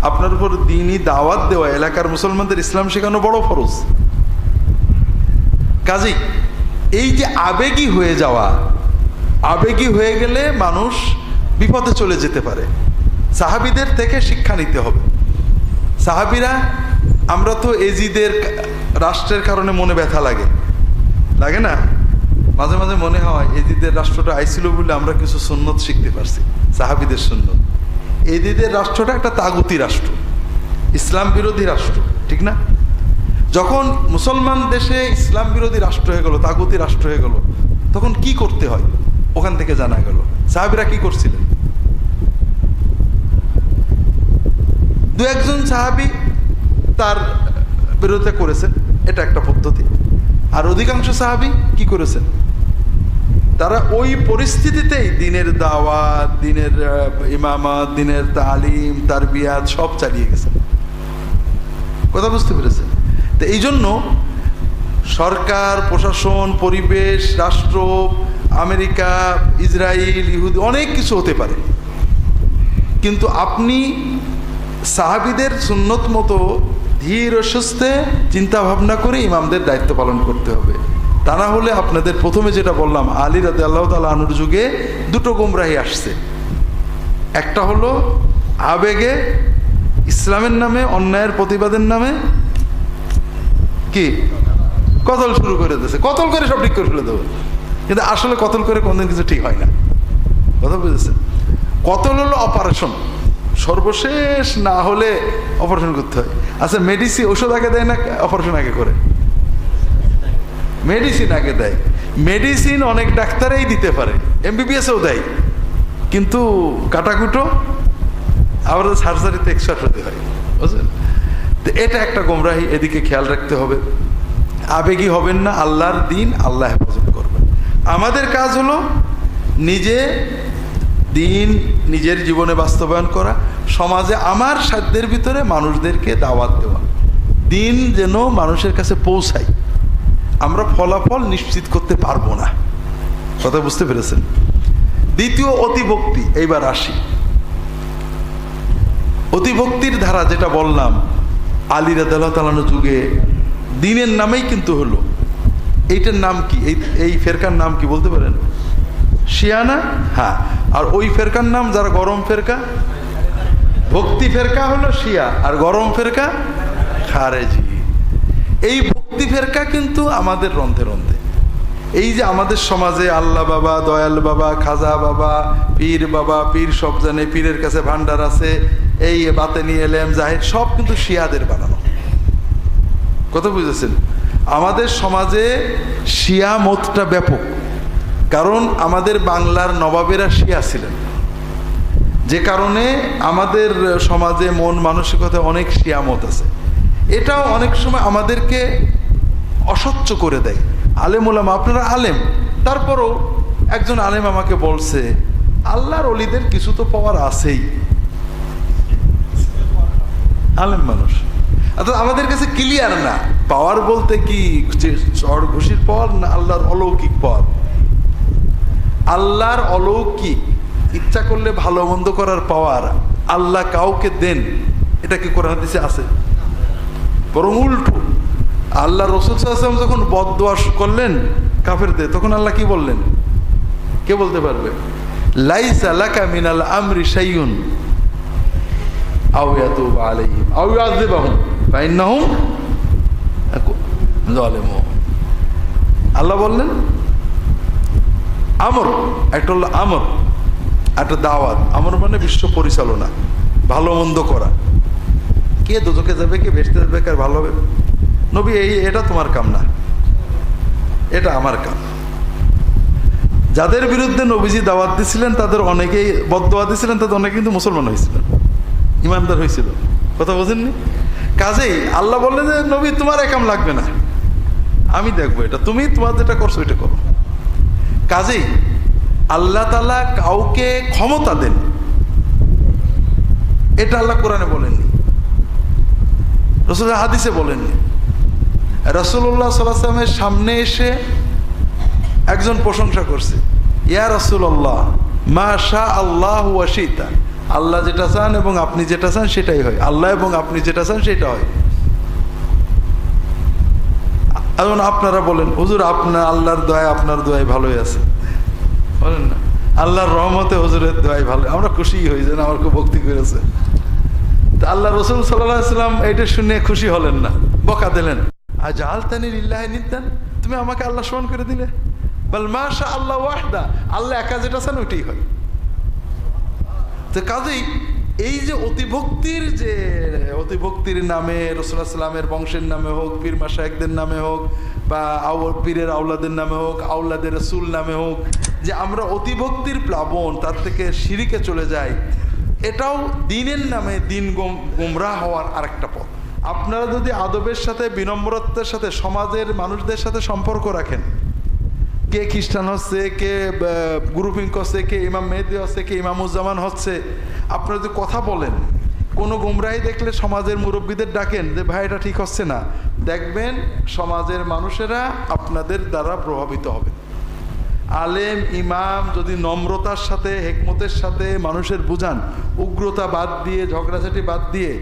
আপনার উপর দিনই দাওয়াত দেওয়া, এলাকার মুসলমানদের ইসলাম শেখানো বড় ফরজ। কাজেই এই যে আবেগী হয়ে যাওয়া, আবেগী হয়ে গেলে মানুষ বিপদে চলে যেতে পারে। সাহাবীদের থেকে শিক্ষা নিতে হবে। সাহাবীরা, আমরা তো এজিদের রাষ্ট্রের কারণে মনে ব্যথা লাগে, লাগে না? মাঝে মাঝে মনে হয় এজিদের রাষ্ট্রটা আইছিল বলে আমরা কিছু সুন্নত শিখতে পারছি, সাহাবীদের সুন্নত। এজিদের রাষ্ট্রটা একটা তাগুতি রাষ্ট্র, ইসলাম বিরোধী রাষ্ট্র, ঠিক না? যখন মুসলমান দেশে ইসলাম বিরোধী রাষ্ট্র হয়ে গেল, তাগুতি রাষ্ট্র হয়ে গেল, তখন কি করতে হয় ওখান থেকে জানা গেল। সাহাবীরা কি করছিলেন? 2-1 সাহাবী তার বিরোধিতা করেছেন, এটা একটা পদ্ধতি। আর অধিকাংশ সাহাবী কি করেছেন? তারা ওই পরিস্থিতিতেই দিনের দাওয়াত, দিনের ইমামত, দিনের তালিম, তারবিয়াত সব চালিয়ে গেছেন। কথা বুঝতে পেরেছেন? তো এই জন্য সরকার, প্রশাসন, পরিবেশ, রাষ্ট্র, আমেরিকা, ইসরায়েল, ইহুদি, অনেক কিছু হতে পারে, কিন্তু আপনি সাহাবীদের সুন্নত মতো ধীর ও সুস্থে চিন্তা ভাবনা করে ইমামদের দায়িত্ব পালন করতে হবে। তা না হলে আপনাদের প্রথমে যেটা বললাম, আলী রাদিয়াল্লাহু তাআলা আনহুর যুগে 2টো গোমরাহি আসছে। একটা হলো আবেগে ইসলামের নামে, অন্যায়ের প্রতিবাদের নামে কি কতল শুরু করে দিয়েছে। কতল করে সব ঠিক করে ফেলে দেবো, কিন্তু আসলে কতল করে কোনদিন কিছু ঠিক হয় না। কথা বুঝেছেন? কতল হলো অপারেশন, সর্বশেষ না হলে অপারেশন করতে হয়। আচ্ছা, মেডিসিন ওষুধ আগে দেয় না অপারেশন আগে করে? মেডিসিন আগে দেয়। মেডিসিন অনেক ডাক্তারেই দিতে পারে, MBBSও দেয়, কিন্তু কাটাকুটো আবার সার্জারিতে এক্সপার্ট হতে হয়, বুঝলেন? তো এটা একটা গোমরাহি, এদিকে খেয়াল রাখতে হবে। আবেগী হবেন না, আল্লাহর দিন আল্লাহ হেফাজত করবেন। আমাদের কাজ হলো নিজে দিন নিজের জীবনে বাস্তবায়ন করা, সমাজে আমার সাধ্যের ভিতরে মানুষদেরকে দাওয়াত দেওয়া, দিন যেন মানুষের কাছে পৌঁছায়। আমরা ফলাফল নিশ্চিত করতে পারবো না। কথা বুঝতে পেরেছেন? দ্বিতীয়, অতিভক্তি। এইবার আসি অতিভক্তির ধারা, যেটা বললাম আলী রাদিয়াল্লাহু তাআলার যুগে দিনের নামেই কিন্তু হলো। এইটার নাম কি? এই ফেরকার নাম কি বলতে পারেন? শিয়া না? হ্যাঁ। আর ওই ফেরকার নাম, যারা গরম ফেরকা, ভক্তি ফেরকা হলো শিয়া, আর গরম ফেরকা খারেজি। এই ভক্তি ফেরকা কিন্তু আমাদের রন্ধে রন্ধে। এই যে আমাদের সমাজে আল্লাহ বাবা, দয়াল বাবা, খাজা বাবা, পীর বাবা, পীর সব জানে, পীরের কাছে ভান্ডার আছে, এই বাতেনি এলেম জাহির সব কিন্তু শিয়াদের বানানো। কথা বুঝেছেন? আমাদের সমাজে শিয়া মতটা ব্যাপক, কারণ আমাদের বাংলার নবাবেরা শিয়া ছিলেন। যে কারণে আমাদের সমাজে মন মানসিকতায় অনেক শিয়ামত আছে। এটাও অনেক সময় আমাদেরকে অস্বচ্ছ করে দেয়। আলেম ওলামা, আপনারা আলেম, তারপরও একজন আলেম আমাকে বলছে আল্লাহর ওলিদের কিছু তো পাওয়ার আছেই। আলেম মানুষ, অর্থাৎ আমাদের কাছে ক্লিয়ার না পাওয়ার বলতে কি চড় ঘুষির পাওয়ার না আল্লাহর অলৌকিক পাওয়ার। আল্লাহর অলৌকিক ইচ্ছা করলে ভালো মন্দ করার পাওয়ার আল্লাহ কাউকে দেন, এটা কি কোরআন হাদিসে আছে? বরং উল্টো, আল্লাহ রাসূল সাল্লাল্লাহু আলাইহি ওয়াসাল্লাম যখন বদদোয়া করলেন কাফেরদের, তখন আল্লাহ কি বললেন? কে বলতে পারবে? লাইসা লাকা মিনাল আমরি শাইউন আও ইয়াতুব আলাইহিম আও ইউআযিবাহুম ফাইন্নাহুম যালিমুন। আল্লাহ বললেন আমর, একটা হলো আমর, একটা দাওয়াত। আমর মানে বিশ্ব পরিচালনা, ভালো মন্দ করা। কে দোজখে যাবে, কে বেহেশতে যাবে, কার ভালো হবে, নবী এটা তোমার কাম না, এটা আমার কাম। যাদের বিরুদ্ধে নবীজি দাওয়াত দিছিলেন তাদের অনেকেই বদদোয়া দিছিলেন, তাদের অনেকে কিন্তু মুসলমান হয়েছিলেন, ইমানদার হয়েছিল। কথা বোঝেননি? কাজেই আল্লাহ বললেন যে নবী তোমার একাম লাগবে না, আমি দেখবো, এটা তুমি তোমার যেটা করছো এটা করো। কাজেই আল্লাহ তাআলা কাউকে ক্ষমতা দেন, এটা আল্লাহ কোরআনে বলেননি, রাসূল হাদিসে বলেননি। রাসূলুল্লাহ সাল্লাল্লাহু আলাইহি ওয়াসাল্লামের সামনে এসে একজন প্রশংসা করছে, ইয়া রাসূলুল্লাহ মা শা আল্লাহু ওয়া শিতা, আল্লাহ যেটা চান এবং আপনি যেটা চান সেটাই হয়, আল্লাহ এবং আপনি যেটা চান সেটা হয়। এখন আপনারা বলেন হুজুর আপনার আল্লাহর দোয়ায় আপনার দোয়ায় ভালোই আছে, বলেন না আল্লাহর রহমতে হুজুরের দোয়ায় ভালো, আমরা খুশি হই যেন আমার খুব ভক্তি করেছে। তা আল্লাহ রাসূল সাল্লাল্লাহু আলাইহি ওয়াসাল্লাম এটা শুনে খুশি হলেন না, বকা দিলেন, আজআলতানি লিল্লাহি নিদ্দান, তুমি আমাকে আল্লাহ সমান করে দিলে। বল মাশা আল্লাহ ওয়াহদা, আল্লাহ একা যেটা চান ওইটাই হয়। তো কাজেই এই যে অতিভক্তির নামে রাসূলুল্লাহ সাল্লাল্লাহু আলাইহি ওয়াসাল্লামের বংশের নামে হোক, পীর মাশায়েখদের নামে হোক, বা পীরের আওলাদের নামে হোক, আওলাদের রাসূল নামে হোক, যে আমরা অতিভক্তির প্লাবন তার থেকে শিরকে চলে যাই, এটাও দিনের নামে দিন গুমরাহ হওয়ার আরেকটা পথ। আপনারা যদি আদবের সাথে, বিনম্রতার সাথে সমাজের মানুষদের সাথে সম্পর্ক রাখেন, কে খ্রিস্টান হচ্ছে, কে গ্রুপিং করছে, কে ইমাম মেহেদী হচ্ছে, কে ইমামুজ্জামান হচ্ছে, আপনারা যদি কথা বলেন, কোনো গুমরাহি দেখলে সমাজের মুরব্বীদের ডাকেন যে ভাই এটা ঠিক হচ্ছে না, দেখবেন সমাজের মানুষেরা আপনাদের দ্বারা প্রভাবিত হবে। আলেম ইমাম যদি নম্রতার সাথে, হেকমতের সাথে মানুষের বুঝান, উগ্রতা বাদ দিয়ে, ঝগড়াঝাটি বাদ দিয়ে,